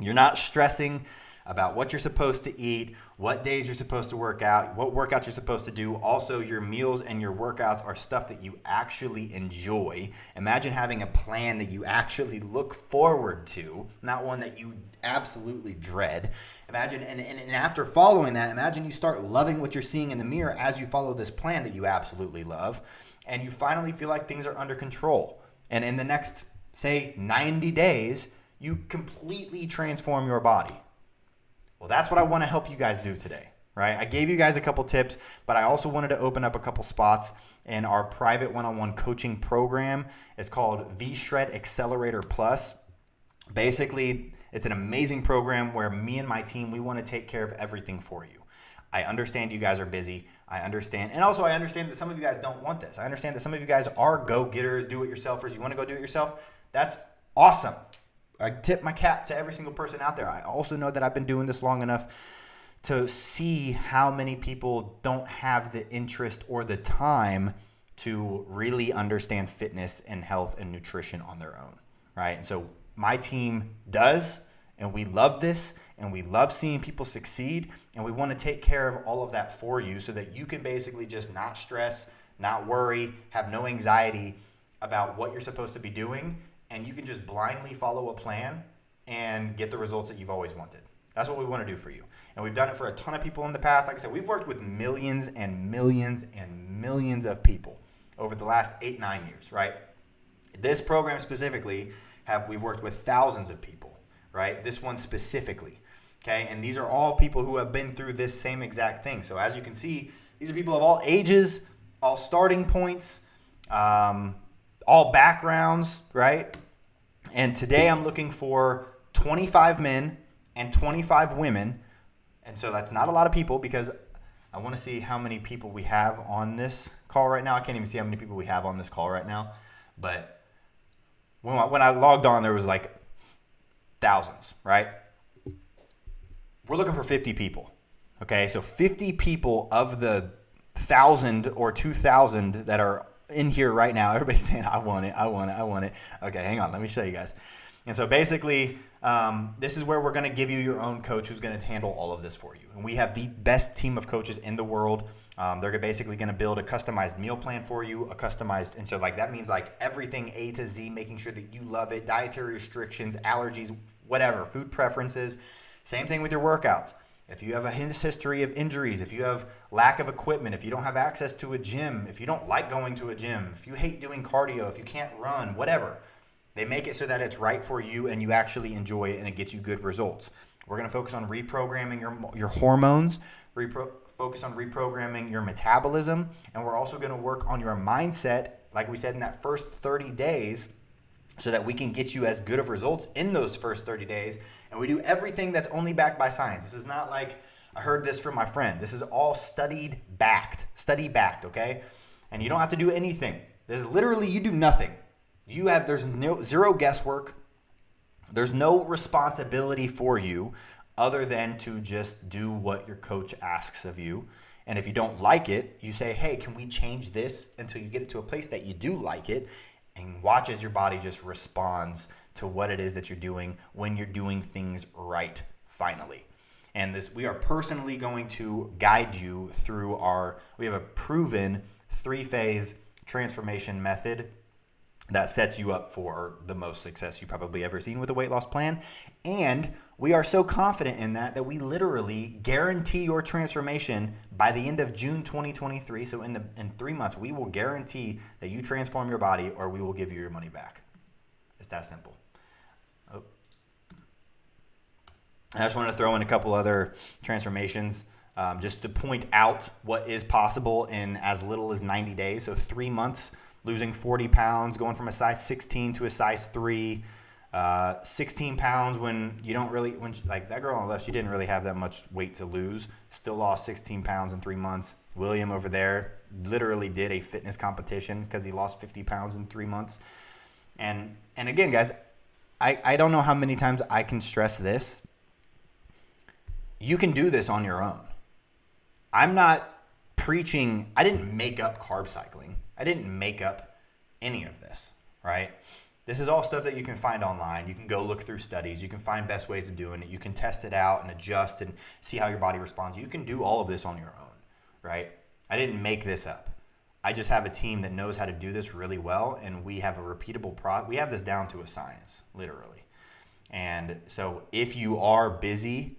You're not stressing about what you're supposed to eat, what days you're supposed to work out, what workouts you're supposed to do. Also, your meals and your workouts are stuff that you actually enjoy. Imagine having a plan that you actually look forward to, not one that you absolutely dread. Imagine, and after following that, imagine you start loving what you're seeing in the mirror as you follow this plan that you absolutely love, and you finally feel like things are under control. And in the next, say, 90 days, you completely transform your body. Well, that's what I want to help you guys do today, right? I gave you guys a couple tips, but I also wanted to open up a couple spots in our private one-on-one coaching program. It's called V-Shred Accelerator Plus. Basically, it's an amazing program where me and my team, we want to take care of everything for you. I understand you guys are busy. I understand. And also I understand that some of you guys don't want this. I understand that some of you guys are go-getters, do-it-yourselfers. You want to go do it yourself. That's awesome. I tip my cap to every single person out there. I also know that I've been doing this long enough to see how many people don't have the interest or the time to really understand fitness and health and nutrition on their own, right? And so my team does, and we love this, and we love seeing people succeed, and we want to take care of all of that for you so that you can basically just not stress, not worry, have no anxiety about what you're supposed to be doing, and you can just blindly follow a plan and get the results that you've always wanted. That's what we want to do for you. And we've done it for a ton of people in the past. Like I said, we've worked with millions and millions and millions of people over the last 8-9 years, right? This program specifically, we've worked with thousands of people, right? This one specifically, okay? And these are all people who have been through this same exact thing. So as you can see, these are people of all ages, all starting points, all backgrounds, right? And today I'm looking for 25 men and 25 women. And so that's not a lot of people because I want to see how many people we have on this call right now. I can't even see how many people we have on this call right now. But when I logged on, there was like thousands, right? We're looking for 50 people. Okay, so 50 people of the 1,000 or 2,000 that are in here right now. Everybody's saying, I want it, I want it, I want it. Okay, hang on, let me show you guys. And so basically, this is where we're going to give you your own coach who's going to handle all of this for you. And we have the best team of coaches in the world. They're basically going to build a customized meal plan for you, and so like that means like everything A to Z, making sure that you love it, dietary restrictions, allergies, whatever, food preferences. Same thing with your workouts. If you have a history of injuries, if you have lack of equipment, if you don't have access to a gym, if you don't like going to a gym, if you hate doing cardio, if you can't run, whatever, they make it so that it's right for you and you actually enjoy it and it gets you good results. We're going to focus on reprogramming your hormones, focus on reprogramming your metabolism, and we're also going to work on your mindset, like we said, in that first 30 days so that we can get you as good of results in those first 30 days. And we do everything that's only backed by science. This is not like I heard this from my friend. This is all study backed, okay? And you don't have to do anything. There's literally, you do nothing. There's zero guesswork. There's no responsibility for you other than to just do what your coach asks of you. And if you don't like it, you say, hey, can we change this until you get it to a place that you do like it? And watch as your body just responds to what it is that you're doing when you're doing things right, finally. And we are personally going to guide you through we have a proven 3-phase transformation method that sets you up for the most success you've probably ever seen with a weight loss plan. And we are so confident in that we literally guarantee your transformation by the end of June 2023. So in 3 months, we will guarantee that you transform your body or we will give you your money back. It's that simple. Oh. I just wanted to throw in a couple other transformations just to point out what is possible in as little as 90 days. So 3 months, losing 40 pounds, going from a size 16 to a size 3, 16 pounds when like that girl on the left, she didn't really have that much weight to lose, still lost 16 pounds in 3 months. William over there literally did a fitness competition because he lost 50 pounds in 3 months. And again, guys, I don't know how many times I can stress this. You can do this on your own. I'm not preaching, I didn't make up carb cycling. I didn't make up any of this, right? This is all stuff that you can find online. You can go look through studies. You can find best ways of doing it. You can test it out and adjust and see how your body responds. You can do all of this on your own, right? I didn't make this up. I just have a team that knows how to do this really well, and we have a repeatable we have this down to a science, literally. And so if you are busy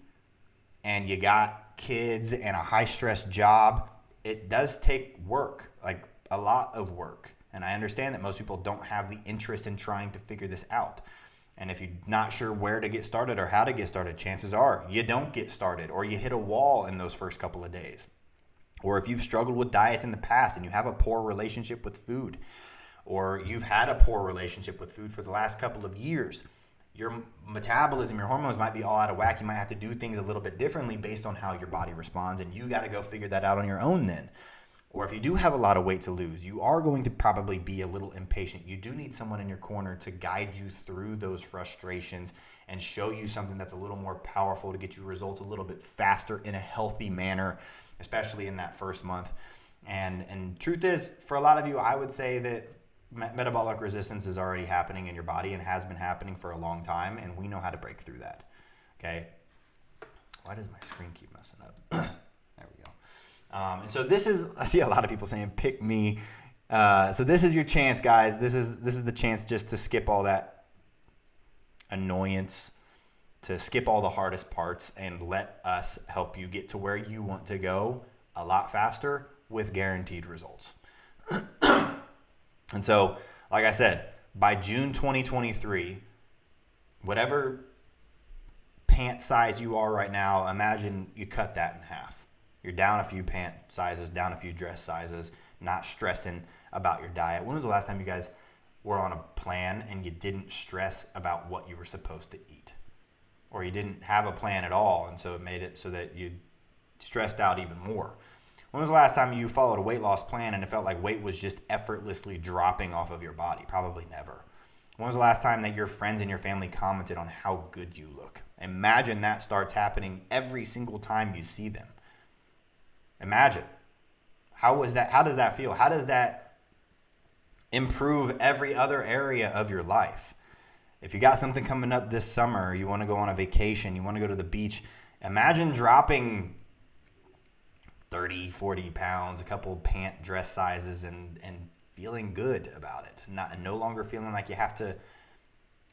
and you got kids and a high-stress job, it does take work, like a lot of work. And I understand that most people don't have the interest in trying to figure this out. And if you're not sure where to get started or how to get started, chances are you don't get started, or you hit a wall in those first couple of days. Or if you've struggled with diets in the past and you have a poor relationship with food, or you've had a poor relationship with food for the last couple of years, your metabolism, your hormones might be all out of whack. You might have to do things a little bit differently based on how your body responds, and you got to go figure that out on your own then. Or if you do have a lot of weight to lose, you are going to probably be a little impatient. You do need someone in your corner to guide you through those frustrations and show you something that's a little more powerful to get you results a little bit faster in a healthy manner, especially in that first month. And truth is, for a lot of you, I would say that metabolic resistance is already happening in your body and has been happening for a long time, and we know how to break through that, okay? Why does my screen keep messing up? There we go. And so this is, I see a lot of people saying, pick me. So this is your chance, guys. This is the chance just to skip all that annoyance, to skip all the hardest parts, and let us help you get to where you want to go a lot faster with guaranteed results. And so, like I said, by June 2023, whatever pant size you are right now, imagine you cut that in half. You're down a few pant sizes, down a few dress sizes, not stressing about your diet. When was the last time you guys were on a plan and you didn't stress about what you were supposed to eat? Or you didn't have a plan at all, and so it made it so that you stressed out even more? When was the last time you followed a weight loss plan and it felt like weight was just effortlessly dropping off of your body? Probably never. When was the last time that your friends and your family commented on how good you look? Imagine that starts happening every single time you see them. Imagine. How does that feel? How does that improve every other area of your life? If you got something coming up this summer, you want to go on a vacation, you want to go to the beach, imagine dropping 30, 40 pounds, a couple pant dress sizes, and feeling good about it. No longer feeling like you have to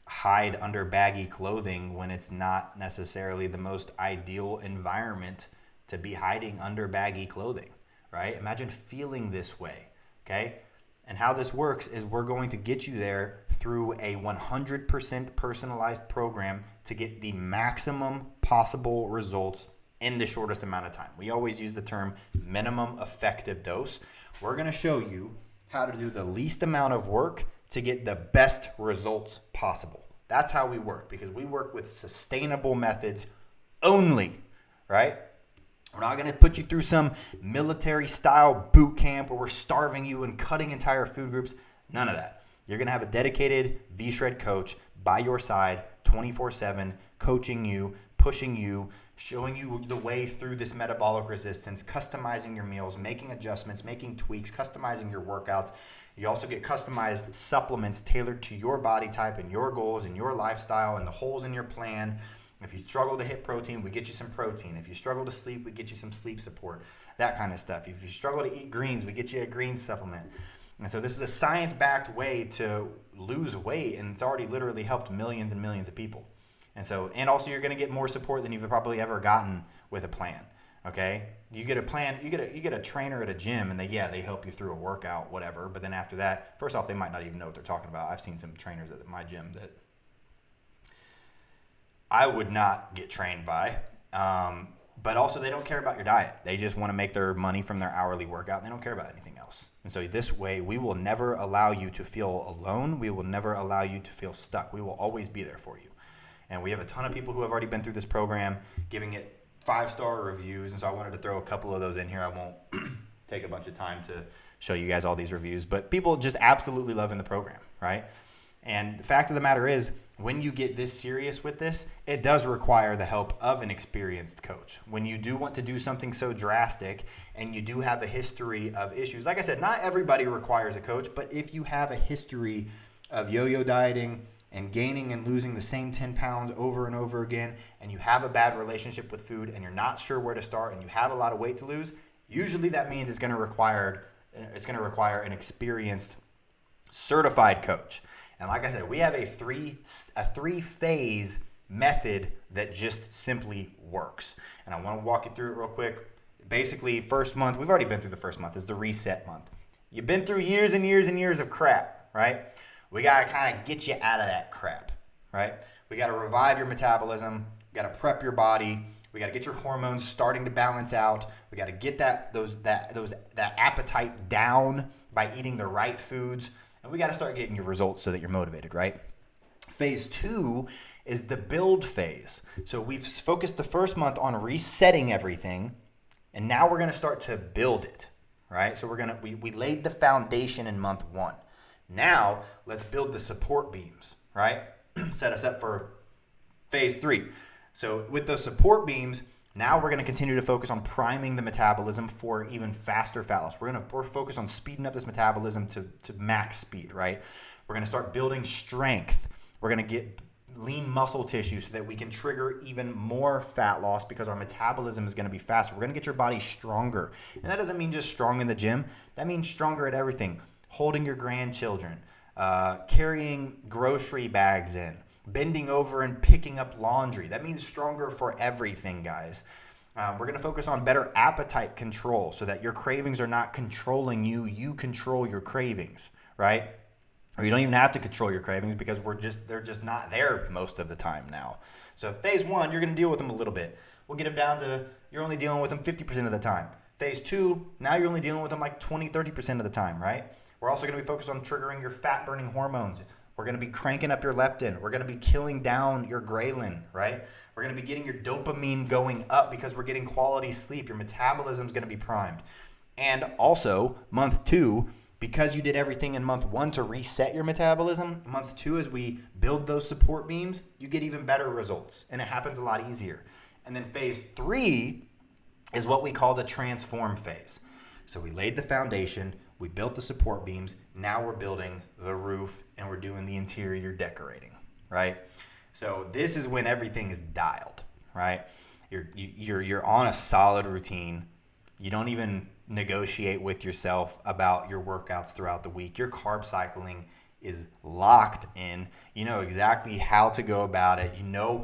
hide under baggy clothing when it's not necessarily the most ideal environment to be hiding under baggy clothing, right? Imagine feeling this way, okay? And how this works is we're going to get you there through a 100% personalized program to get the maximum possible results in the shortest amount of time. We always use the term minimum effective dose. We're going to show you how to do the least amount of work to get the best results possible. That's how we work, because we work with sustainable methods only, right? We're not going to put you through some military style boot camp where we're starving you and cutting entire food groups. None of that. You're going to have a dedicated V-Shred coach by your side 24/7, coaching you, pushing you, showing you the way through this metabolic resistance, customizing your meals, making adjustments, making tweaks, customizing your workouts. You also get customized supplements tailored to your body type and your goals and your lifestyle and the holes in your plan. If you struggle to hit protein, we get you some protein. If you struggle to sleep, we get you some sleep support, that kind of stuff. If you struggle to eat greens, we get you a green supplement. And so this is a science-backed way to lose weight, and it's already literally helped millions and millions of people. And also you're going to get more support than you've probably ever gotten with a plan. Okay? You get a plan, you get a trainer at a gym, and they help you through a workout, whatever. But then after that, first off, they might not even know what they're talking about. I've seen some trainers at my gym that I would not get trained by. But also they don't care about your diet. They just want to make their money from their hourly workout, and they don't care about anything else. And so this way, we will never allow you to feel alone. We will never allow you to feel stuck. We will always be there for you. And we have a ton of people who have already been through this program, giving it 5-star reviews. And so I wanted to throw a couple of those in here. I won't take a bunch of time to show you guys all these reviews. But people just absolutely loving the program, right? And the fact of the matter is, when you get this serious with this, it does require the help of an experienced coach. When you do want to do something so drastic and you do have a history of issues, like I said, not everybody requires a coach, but if you have a history of yo-yo dieting and gaining and losing the same 10 pounds over and over again, and you have a bad relationship with food and you're not sure where to start and you have a lot of weight to lose, usually that means it's going to require an experienced, certified coach. And like I said, we have a three-phase method that just simply works. And I want to walk you through it real quick. Basically, first month, we've already been through the first month, is the reset month. You've been through years and years and years of crap, right? We got to kind of get you out of that crap, right? We got to revive your metabolism. We got to prep your body. We got to get your hormones starting to balance out. We got to get that appetite down by eating the right foods. And we got to start getting your results so that you're motivated, right? Phase 2 is the build phase. So we've focused the first month on resetting everything, and now we're going to start to build it, right? So we laid the foundation in month 1. Now let's build the support beams, right? Set us up for phase 3. So with those support beams, now we're going to continue to focus on priming the metabolism for even faster fat loss. We're focused on speeding up this metabolism to max speed, right? We're going to start building strength. We're going to get lean muscle tissue so that we can trigger even more fat loss because our metabolism is going to be faster. We're going to get your body stronger. And that doesn't mean just strong in the gym. That means stronger at everything. Holding your grandchildren, carrying grocery bags in, bending over and picking up laundry. That means stronger for everything, guys. We're going to focus on better appetite control so that your cravings are not controlling you. You control your cravings, right? Or you don't even have to control your cravings because they're just not there most of the time now. So phase 1, you're going to deal with them a little bit. We'll get them down to you're only dealing with them 50% of the time. Phase 2, now you're only dealing with them like 20, 30% of the time, right? We're also going to be focused on triggering your fat-burning hormones. We're going to be cranking up your leptin. We're going to be killing down your ghrelin, right? We're going to be getting your dopamine going up because we're getting quality sleep. Your metabolism is going to be primed. And also, month 2, because you did everything in month 1 to reset your metabolism, month 2, as we build those support beams, you get even better results. And it happens a lot easier. And then phase 3 is what we call the transform phase. So we laid the foundation. We built the support beams. Now we're building the roof and we're doing the interior decorating, right? So this is when everything is dialed, right? You're on a solid routine. You don't even negotiate with yourself about your workouts throughout the week. Your carb cycling is locked in. You know exactly how to go about it. You know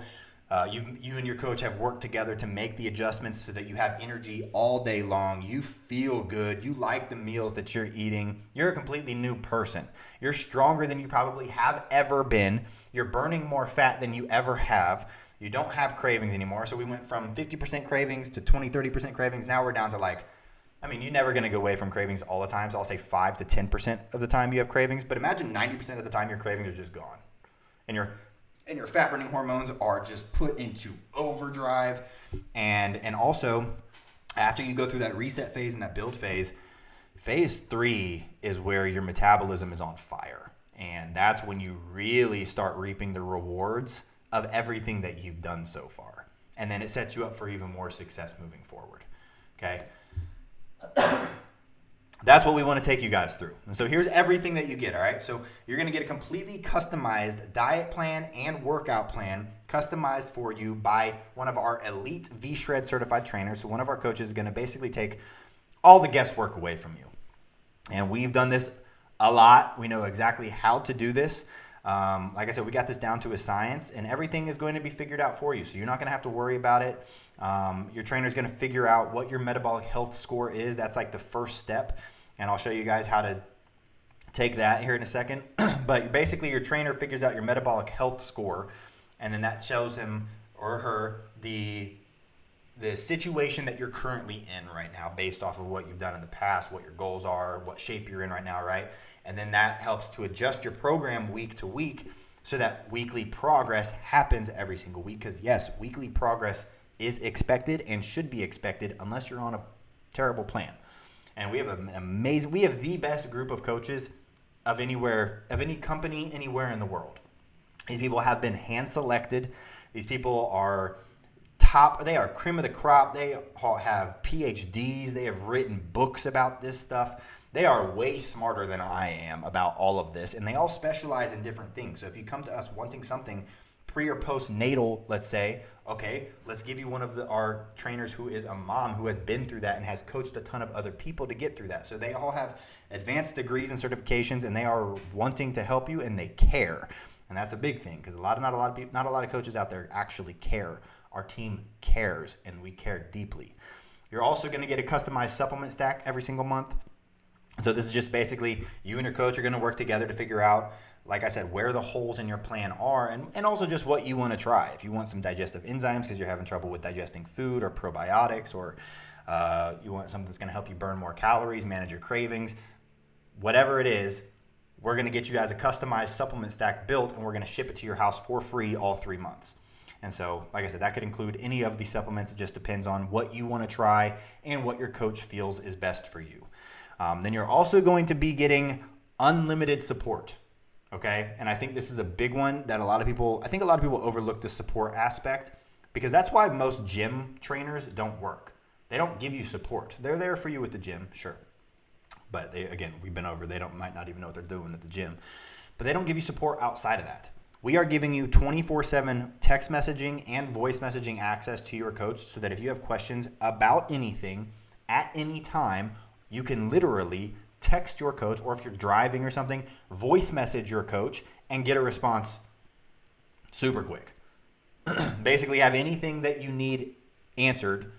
you and your coach have worked together to make the adjustments so that you have energy all day long. You feel good. You like the meals that you're eating. You're a completely new person. You're stronger than you probably have ever been. You're burning more fat than you ever have. You don't have cravings anymore. So we went from 50% cravings to 20, 30% cravings. Now we're down to you're never going to go away from cravings all the time. So I'll say 5 to 10% of the time you have cravings. But imagine 90% of the time your cravings are just gone. And your fat-burning hormones are just put into overdrive. And also, after you go through that reset phase and that build phase, phase 3 is where your metabolism is on fire. And that's when you really start reaping the rewards of everything that you've done so far. And then it sets you up for even more success moving forward. Okay? That's what we want to take you guys through. And so here's everything that you get, all right? So you're going to get a completely customized diet plan and workout plan customized for you by one of our elite V-Shred certified trainers. So one of our coaches is going to basically take all the guesswork away from you. And we've done this a lot. We know exactly how to do this. Like I said, we got this down to a science, and everything is going to be figured out for you. So you're not going to have to worry about it. Your trainer is going to figure out what your metabolic health score is. That's like the first step, and I'll show you guys how to take that here in a second. But basically, your trainer figures out your metabolic health score, and then that shows him or her the situation that you're currently in right now based off of what you've done in the past, what your goals are, what shape you're in right now, right? And then that helps to adjust your program week to week so that weekly progress happens every single week. Because yes, weekly progress is expected and should be expected unless you're on a terrible plan. And we have we have the best group of coaches of any company anywhere in the world. These people have been hand selected. These people are top. They are cream of the crop. They have PhDs. They have written books about this stuff. They are way smarter than I am about all of this, and they all specialize in different things. So if you come to us wanting something pre or postnatal, let's say, okay, let's give you one of our trainers who is a mom who has been through that and has coached a ton of other people to get through that. So they all have advanced degrees and certifications, and they are wanting to help you, and they care. And that's a big thing, because not a lot of coaches out there actually care. Our team cares, and we care deeply. You're also going to get a customized supplement stack every single month. So this is just basically you and your coach are going to work together to figure out, like I said, where the holes in your plan are, and also just what you want to try. If you want some digestive enzymes because you're having trouble with digesting food, or probiotics, or you want something that's going to help you burn more calories, manage your cravings, whatever it is, we're going to get you guys a customized supplement stack built, and we're going to ship it to your house for free all 3 months. And so, like I said, that could include any of these supplements. It just depends on what you want to try and what your coach feels is best for you. Then you're also going to be getting unlimited support. Okay, and I think this is a big one that a lot of people overlook the support aspect, because that's why most gym trainers don't work. They don't give you support. They're there for you at the gym, sure. But we've been over, might not even know what they're doing at the gym. But they don't give you support outside of that. We are giving you 24/7 text messaging and voice messaging access to your coach, so that if you have questions about anything at any time, you can literally text your coach, or if you're driving or something, voice message your coach and get a response super quick. Basically have anything that you need answered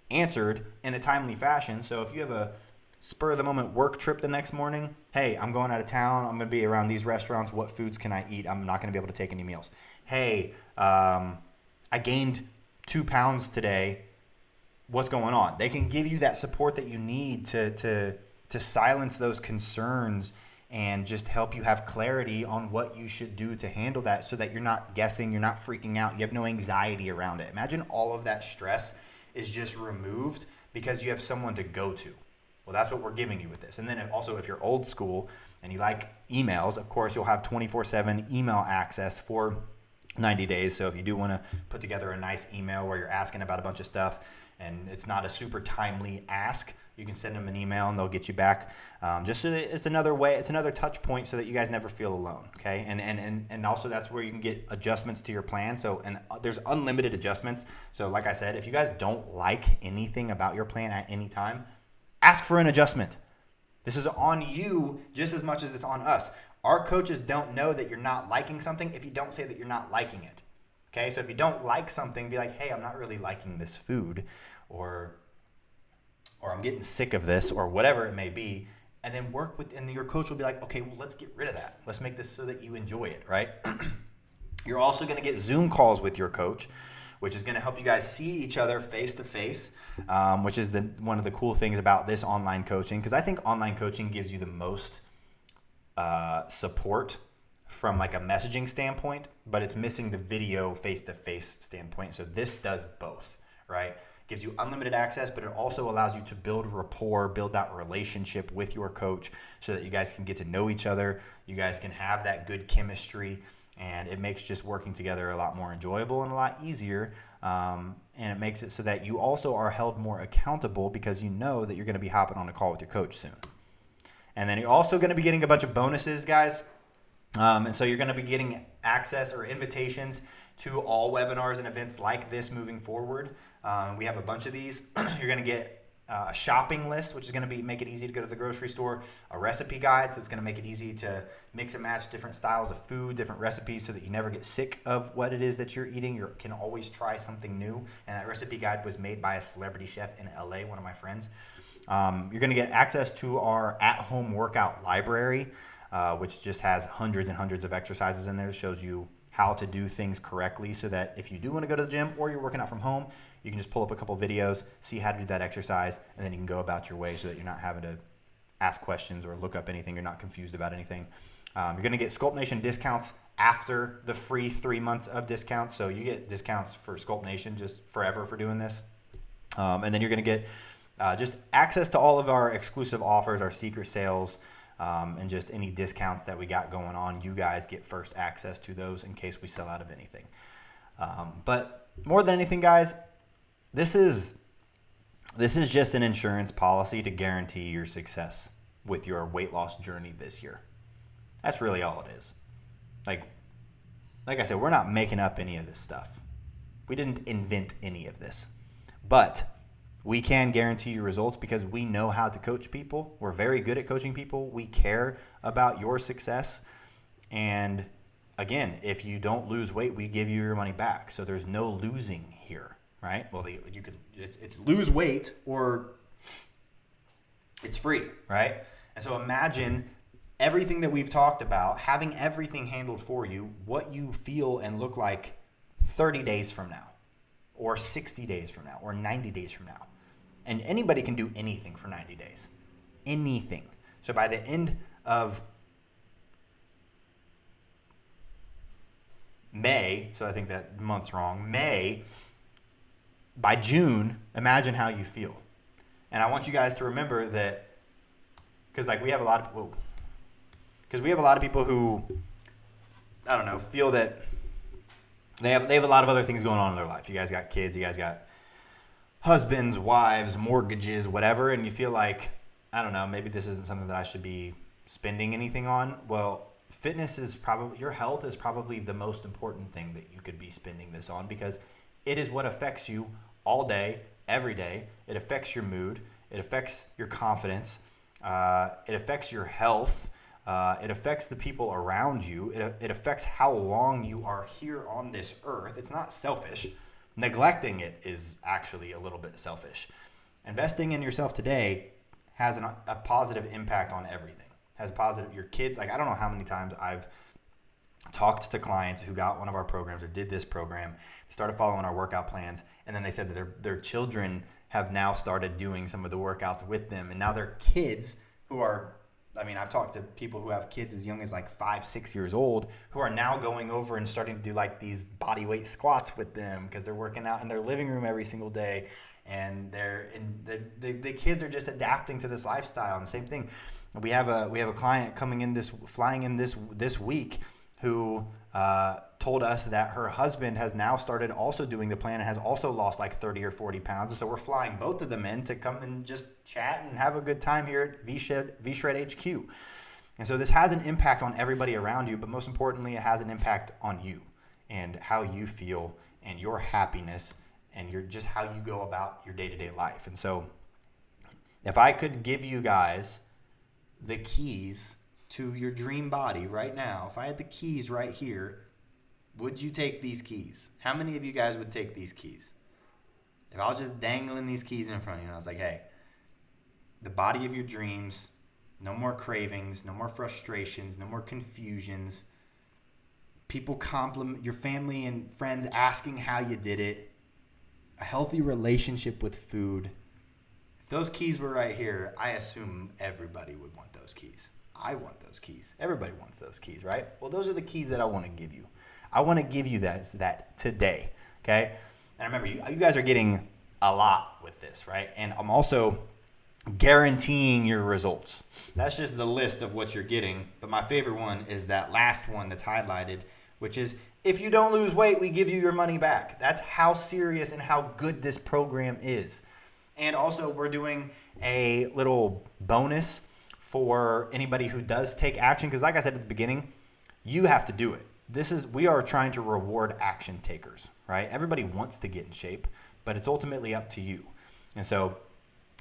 in a timely fashion. So if you have a spur of the moment work trip the next morning, hey, I'm going out of town, I'm going to be around these restaurants, what foods can I eat? I'm not going to be able to take any meals. Hey, I gained 2 pounds today, what's going on? They can give you that support that you need to silence those concerns and just help you have clarity on what you should do to handle that, so that you're not guessing, you're not freaking out, you have no anxiety around it. Imagine all of that stress is just removed because you have someone to go to. Well, that's what we're giving you with this. And then if you're old school and you like emails, of course, you'll have 24/7 email access for 90 days. So if you do want to put together a nice email where you're asking about a bunch of stuff and it's not a super timely ask, you can send them an email and they'll get you back. Just so that it's another way, it's another touch point so that you guys never feel alone. Okay. And also that's where you can get adjustments to your plan. So, and there's unlimited adjustments. So like I said, if you guys don't like anything about your plan at any time, ask for an adjustment. This is on you just as much as it's on us. Our coaches don't know that you're not liking something if you don't say that you're not liking it. Okay, so if you don't like something, be like, hey, I'm not really liking this food, or I'm getting sick of this, or whatever it may be, and then and your coach will be like, okay, well, let's get rid of that. Let's make this so that you enjoy it, right? You're also going to get Zoom calls with your coach, which is going to help you guys see each other face to face, which is one of the cool things about this online coaching, because I think online coaching gives you the most support from like a messaging standpoint, but it's missing the video face-to-face standpoint. So this does both, right? Gives you unlimited access, but it also allows you to build rapport, build that relationship with your coach so that you guys can get to know each other. You guys can have that good chemistry, and it makes just working together a lot more enjoyable and a lot easier. And it makes it so that you also are held more accountable because you know that you're going to be hopping on a call with your coach soon. And then you're also going to be getting a bunch of bonuses, guys. And so you're going to be getting access or invitations to all webinars and events like this moving forward. We have a bunch of these. You're going to get a shopping list, which is going to make it easy to go to the grocery store, a recipe guide, so it's going to make it easy to mix and match different styles of food, different recipes, so that you never get sick of what it is that you're eating. You can always try something new. And that recipe guide was made by a celebrity chef in LA, one of my friends. You're going to get access to our at-home workout library, which just has hundreds and hundreds of exercises in there. It shows you how to do things correctly, so that if you do want to go to the gym or you're working out from home, you can just pull up a couple videos, see how to do that exercise, and then you can go about your way so that you're not having to ask questions or look up anything. You're not confused about anything. You're going to get Sculpt Nation discounts after the free 3 months of discounts. So you get discounts for Sculpt Nation just forever for doing this. And then you're going to get just access to all of our exclusive offers, our secret sales, and just any discounts that we got going on, you guys get first access to those in case we sell out of anything. But more than anything, guys, this is just an insurance policy to guarantee your success with your weight loss journey this year. That's really all it is. Like I said, we're not making up any of this stuff. We didn't invent any of this. But we can guarantee you results because we know how to coach people. We're very good at coaching people. We care about your success. And again, if you don't lose weight, we give you your money back. So there's no losing here, right? Well, it's lose weight or it's free, right? And so imagine everything that we've talked about, having everything handled for you, what you feel and look like 30 days from now, or 60 days from now, or 90 days from now. And anybody can do anything for 90 days. Anything. So by the end of May, so I think that month's wrong, May, by June, imagine how you feel. And I want you guys to remember that, because we have a lot of people who, I don't know, feel that they have a lot of other things going on in their life. You guys got kids, you guys got husbands, wives, mortgages, whatever, and you feel like, I don't know, maybe this isn't something that I should be spending anything on. Well, your health is probably the most important thing that you could be spending this on, because it is what affects you all day, every day. It affects your mood. It affects your confidence. It affects your health. It affects the people around you. It affects how long you are here on this earth. It's not selfish. Neglecting it is actually a little bit selfish. Investing in yourself today has a positive impact on everything. Your kids, I don't know how many times I've talked to clients who got one of our programs or did this program, started following our workout plans, and then they said that their children have now started doing some of the workouts with them, and now their kids who are, I've talked to people who have kids as young as 5, 6 years old who are now going over and starting to do these body weight squats with them because they're working out in their living room every single day, and the kids are just adapting to this lifestyle. And the same thing, we have a client flying in this week who told us that her husband has now started also doing the plan and has also lost 30 or 40 pounds. And so we're flying both of them in to come and just chat and have a good time here at V-Shred HQ. And so this has an impact on everybody around you, but most importantly, it has an impact on you and how you feel and your happiness and just how you go about your day-to-day life. And so if I could give you guys the keys to your dream body right now, if I had the keys right here, would you take these keys? How many of you guys would take these keys? If I was just dangling these keys in front of you and I was like, hey, the body of your dreams, no more cravings, no more frustrations, no more confusions, people compliment your family and friends asking how you did it, a healthy relationship with food. If those keys were right here, I assume everybody would want those keys. I want those keys. Everybody wants those keys, right? Well, those are the keys that I want to give you. I want to give you that today, okay? And remember, you guys are getting a lot with this, right? And I'm also guaranteeing your results. That's just the list of what you're getting. But my favorite one is that last one that's highlighted, which is, if you don't lose weight, we give you your money back. That's how serious and how good this program is. And also, we're doing a little bonus for anybody who does take action, because like I said at the beginning, you have to do it. We are trying to reward action takers, right? Everybody wants to get in shape, but it's ultimately up to you. And so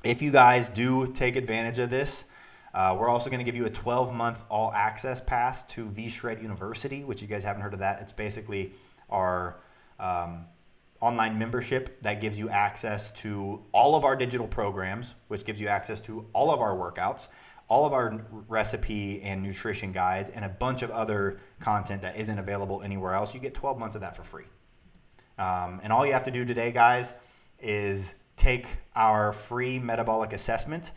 if you guys do take advantage of this, we're also going to give you a 12-month all-access pass to V-Shred University, which you guys haven't heard of that. It's basically our online membership that gives you access to all of our digital programs, which gives you access to all of our workouts, all of our recipe and nutrition guides, and a bunch of other content that isn't available anywhere else. You get 12 months of that for free. And all you have to do today, guys, is take our free metabolic assessment,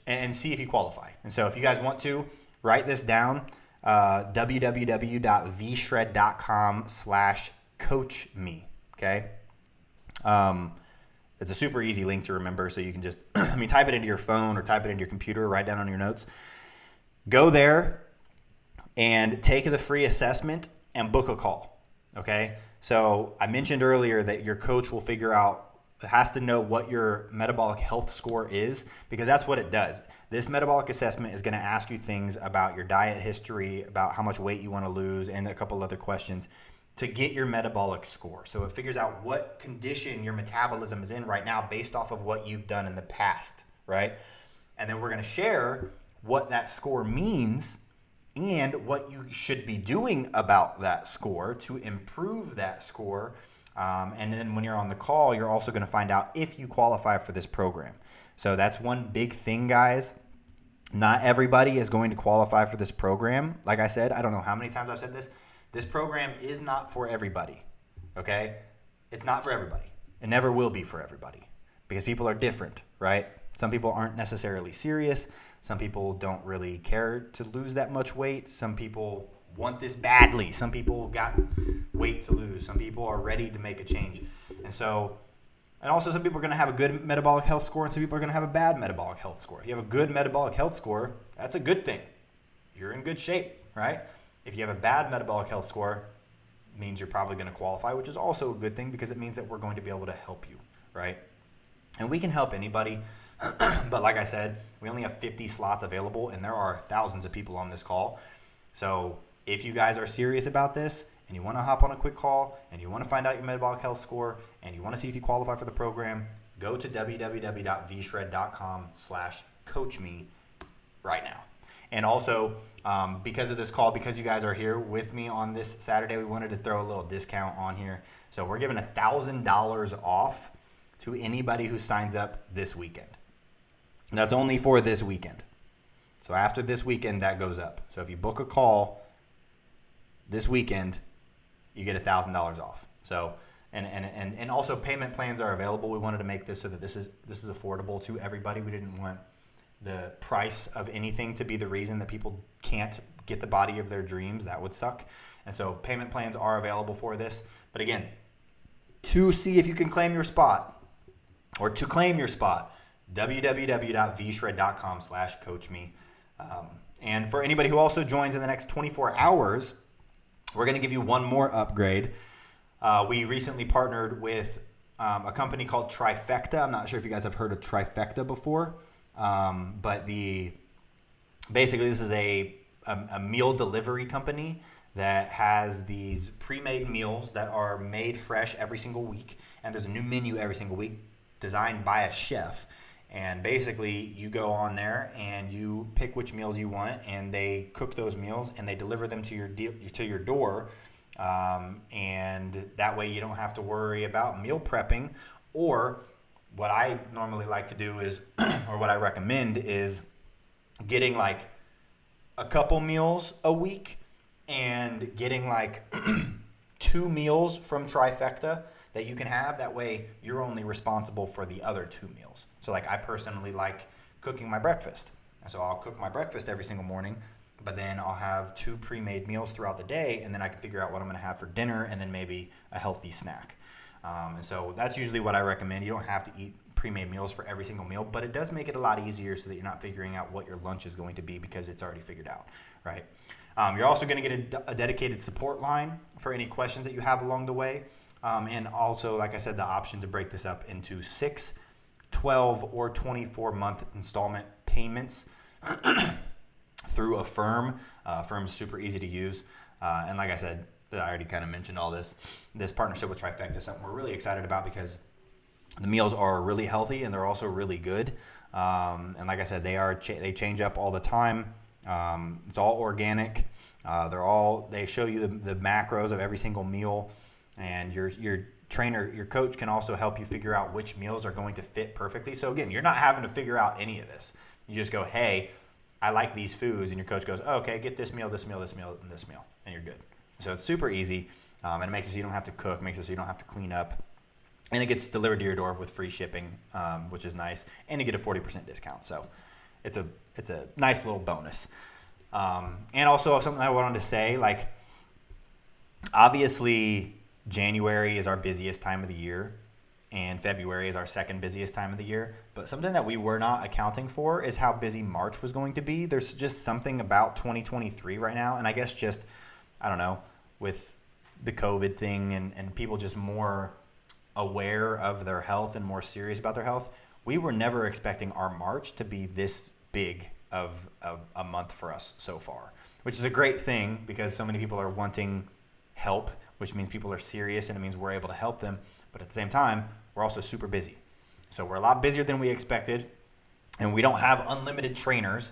and see if you qualify. And so if you guys want to, write this down, www.vshred.com/coachme, okay? It's a super easy link to remember, so you can just type it into your phone or type it into your computer, write down on your notes. go there and take the free assessment and book a call, okay? So I mentioned earlier that your coach will figure out, has to know what your metabolic health score is, because that's what it does. This metabolic assessment is going to ask you things about your diet history, about how much weight you want to lose, and a couple other questions to get your metabolic score. So it figures out what condition your metabolism is in right now based off of what you've done in the past, right? And then we're going to share what that score means and what you should be doing about that score to improve that score. And then when you're on the call, you're also going to find out if you qualify for this program. So that's one big thing, guys. Not everybody is going to qualify for this program. Like I said, I don't know how many times I've said this. This program is not for everybody, okay? It's not for everybody. It never will be for everybody because people are different, right? Some people aren't necessarily serious. Some people don't really care to lose that much weight. Some people want this badly. Some people got weight to lose. Some people are ready to make a change. And also some people are going to have a good metabolic health score and some people are going to have a bad metabolic health score. If you have a good metabolic health score, that's a good thing. You're in good shape, right? If you have a bad metabolic health score, it means you're probably going to qualify, which is also a good thing because it means that we're going to be able to help you, right? And we can help anybody. But like I said, we only have 50 slots available and there are thousands of people on this call. So if you guys are serious about this and you want to hop on a quick call and you want to find out your metabolic health score and you want to see if you qualify for the program, go to www.vshred.com/coachme right now. And also, because of this call, because you guys are here with me on this Saturday, we wanted to throw a little discount on here. So we're giving $1,000 off to anybody who signs up this weekend. And that's only for this weekend. So after this weekend, that goes up. So if you book a call this weekend, you get $1,000 off. So and also payment plans are available. We wanted to make this so that this is affordable to everybody. We didn't want the price of anything to be the reason that people can't get the body of their dreams. That would suck. And so payment plans are available for this. But again, to see if you can claim your spot or to claim your spot, www.vshred.com/coachme. And for anybody who also joins in the next 24 hours, we're going to give you one more upgrade. We recently partnered with a company called Trifecta. I'm not sure if you guys have heard of Trifecta before, but basically this is a meal delivery company that has these pre-made meals that are made fresh every single week, and there's a new menu every single week designed by a chef. And basically, you go on there and you pick which meals you want, and they cook those meals and they deliver them to your door. And that way, you don't have to worry about meal prepping. Or what I normally like to do is, or what I recommend is, getting like a couple meals a week and getting like 2 meals from Trifecta that you can have. That way you're only responsible for the other 2 meals. So like I personally like cooking my breakfast. So I'll cook my breakfast every single morning, but then I'll have 2 pre-made meals throughout the day, and then I can figure out what I'm going to have for dinner and then maybe a healthy snack. And so that's usually what I recommend. You don't have to eat pre-made meals for every single meal, but it does make it a lot easier so that you're not figuring out what your lunch is going to be because it's already figured out, right? You're also going to get a dedicated support line for any questions that you have along the way. And also, like I said, the option to break this up into 6, 12, or 24-month installment payments through Affirm. Affirm's super easy to use. And like I said, I already kind of mentioned all this. This partnership with Trifecta is something we're really excited about because the meals are really healthy and they're also really good. And like I said, they change up all the time. It's all organic. They show you the macros of every single meal, and your trainer, your coach can also help you figure out which meals are going to fit perfectly. So again, you're not having to figure out any of this. You just go, hey, I like these foods, and your coach goes, oh, okay, get this meal, this meal, this meal, and this meal, and you're good. So it's super easy, and it makes it so you don't have to cook, makes it so you don't have to clean up, and it gets delivered to your door with free shipping, which is nice, and you get a 40% discount. So it's a nice little bonus. And also something I wanted to say, like, obviously January is our busiest time of the year. and February is our second busiest time of the year. But something that we were not accounting for is how busy March was going to be. There's just something about 2023 right now, and I guess just, I don't know, with the COVID thing and people just more aware of their health and more serious about their health, we were never expecting our March to be this big of a month for us so far, which is a great thing because so many people are wanting help, which means people are serious and it means we're able to help them. But at the same time, we're also super busy. So we're a lot busier than we expected, and we don't have unlimited trainers.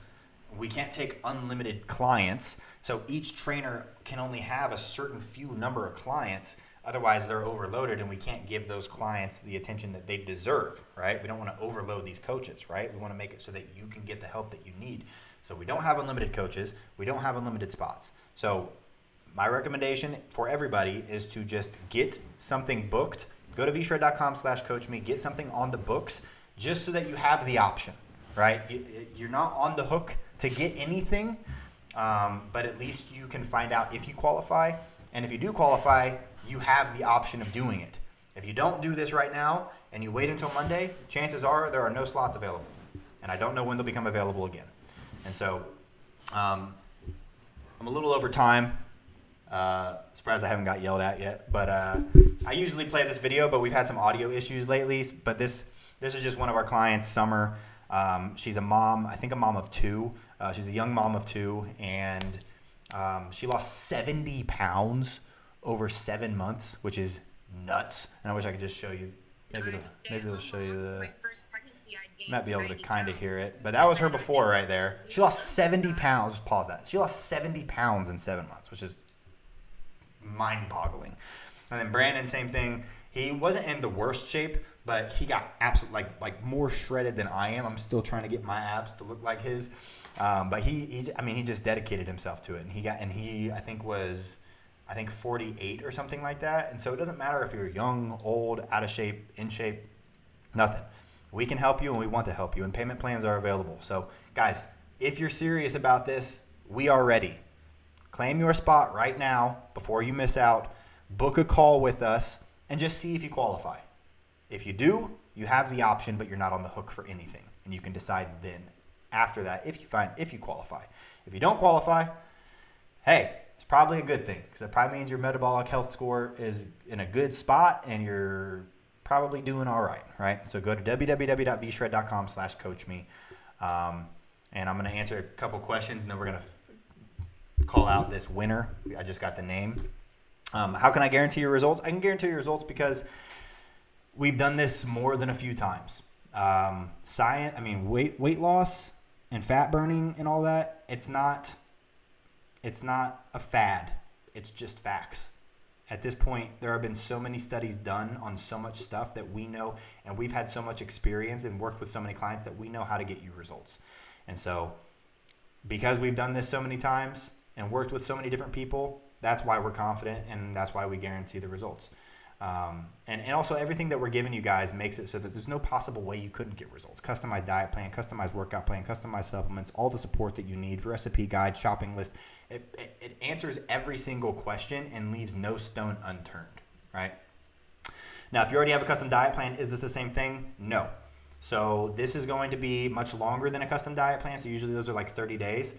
We can't take unlimited clients. So each trainer can only have a certain few number of clients. Otherwise, they're overloaded, and we can't give those clients the attention that they deserve, right? We don't want to overload these coaches, right? We want to make it so that you can get the help that you need. So we don't have unlimited coaches. We don't have unlimited spots. So my recommendation for everybody is to just get something booked. Go to vshred.com/coachme. Get something on the books just so that you have the option, right? You're not on the hook to get anything, but at least you can find out if you qualify. And if you do qualify, you have the option of doing it. If you don't do this right now and you wait until Monday, chances are there are no slots available. And I don't know when they'll become available again. And so I'm a little over time. Surprised I haven't got yelled at yet. But I usually play this video, but we've had some audio issues lately. But this is just one of our clients, Summer. She's a mom, I think a mom of two. She's a young mom of two. And she lost 70 pounds over 7 months, which is nuts. And I wish I could just show you. Maybe it'll show you the. Might be able to kind of hear it, but that was her before right there. She lost 70 pounds. Pause that. She lost 70 pounds in 7 months, which is mind-boggling. And then Brandon, same thing. He wasn't in the worst shape, but he got absolutely like more shredded than I am. I'm still trying to get my abs to look like his. But he just dedicated himself to it, and he I think was 48 or something like that. And so it doesn't matter if you're young, old, out of shape, in shape, nothing. We can help you, and we want to help you, and payment plans are available. So, guys, if you're serious about this, we are ready. Claim your spot right now before you miss out. Book a call with us and just see if you qualify. If you do, you have the option, but you're not on the hook for anything. And you can decide then after that if you qualify. If you don't qualify, hey, it's probably a good thing because it probably means your metabolic health score is in a good spot and you're probably doing all right? So go to www.vshred.com/coachme. And I'm going to answer a couple questions, and then we're going to call out this winner. I just got the name. How can I guarantee your results? I can guarantee your results because we've done this more than a few times. Weight loss and fat burning and all that, it's not a fad. It's just facts. At this point, there have been so many studies done on so much stuff that we know, and we've had so much experience and worked with so many clients that we know how to get you results. And so because we've done this so many times and worked with so many different people, that's why we're confident, and that's why we guarantee the results. And also everything that we're giving you guys makes it so that there's no possible way you couldn't get results. Customized diet plan, customized workout plan, customized supplements, all the support that you need, recipe guide, shopping list. It answers every single question and leaves no stone unturned, right? Now, if you already have a custom diet plan, is this the same thing? No. So this is going to be much longer than a custom diet plan. So usually those are like 30 days.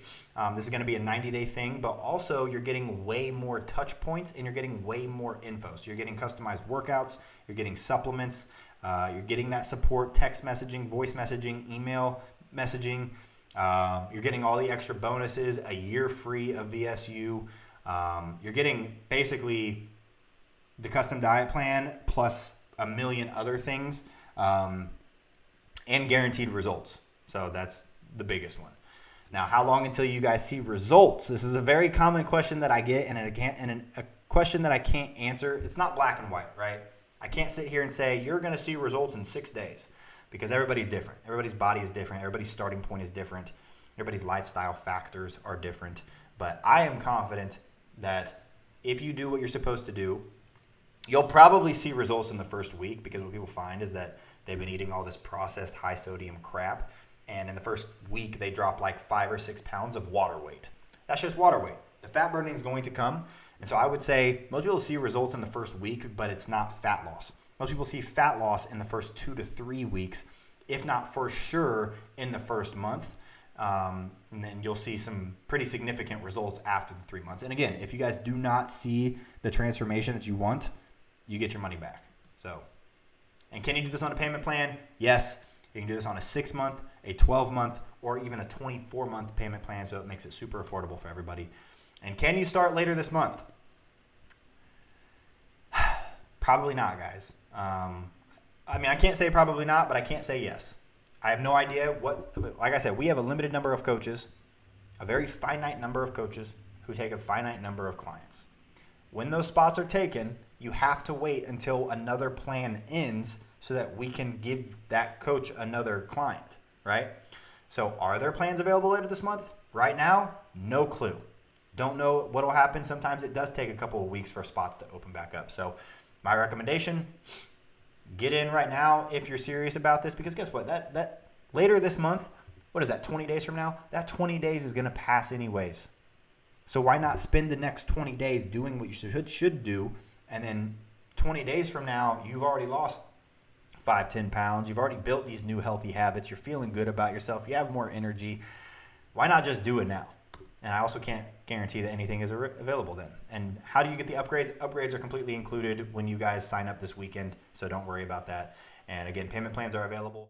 This is going to be a 90-day thing, but also you're getting way more touch points and you're getting way more info. So you're getting customized workouts, you're getting supplements, you're getting that support, text messaging, voice messaging, email messaging. You're getting all the extra bonuses, a year free of VSU. You're getting basically the custom diet plan plus a million other things. And guaranteed results. So that's the biggest one. Now, how long until you guys see results? This is a very common question that I get, and a question that I can't answer. It's not black and white, right? I can't sit here and say, you're going to see results in 6 days, because everybody's different. Everybody's body is different. Everybody's starting point is different. Everybody's lifestyle factors are different. But I am confident that if you do what you're supposed to do, you'll probably see results in the first week, because what people find is that they've been eating all this processed high sodium crap, and in the first week they drop like 5 or 6 pounds of water weight. That's just water weight. The fat burning is going to come, and so I would say most people see results in the first week, but it's not fat loss. Most people see fat loss in the first 2 to 3 weeks, if not for sure in the first month. And then you'll see some pretty significant results after the 3 months. And again, if you guys do not see the transformation that you want, you get your money back. So, and can you do this on a payment plan? Yes. You can do this on a 6-month, a 12-month, or even a 24-month payment plan, so it makes it super affordable for everybody. And can you start later this month? Probably not, guys. I can't say probably not, but I can't say yes. I have no idea like I said, we have a limited number of coaches, a very finite number of coaches who take a finite number of clients. When those spots are taken, you have to wait until another plan ends so that we can give that coach another client, right? So are there plans available later this month? Right now, no clue. Don't know what will happen. Sometimes it does take a couple of weeks for spots to open back up. So my recommendation, get in right now if you're serious about this, because guess what? That later this month, what is that, 20 days from now? That 20 days is going to pass anyways. So why not spend the next 20 days doing what you should do, and then 20 days from now, you've already lost 5-10 pounds. You've already built these new healthy habits. You're feeling good about yourself. You have more energy. Why not just do it now? And I also can't guarantee that anything is available then. And how do you get the upgrades? Upgrades are completely included when you guys sign up this weekend, so don't worry about that. And again, payment plans are available.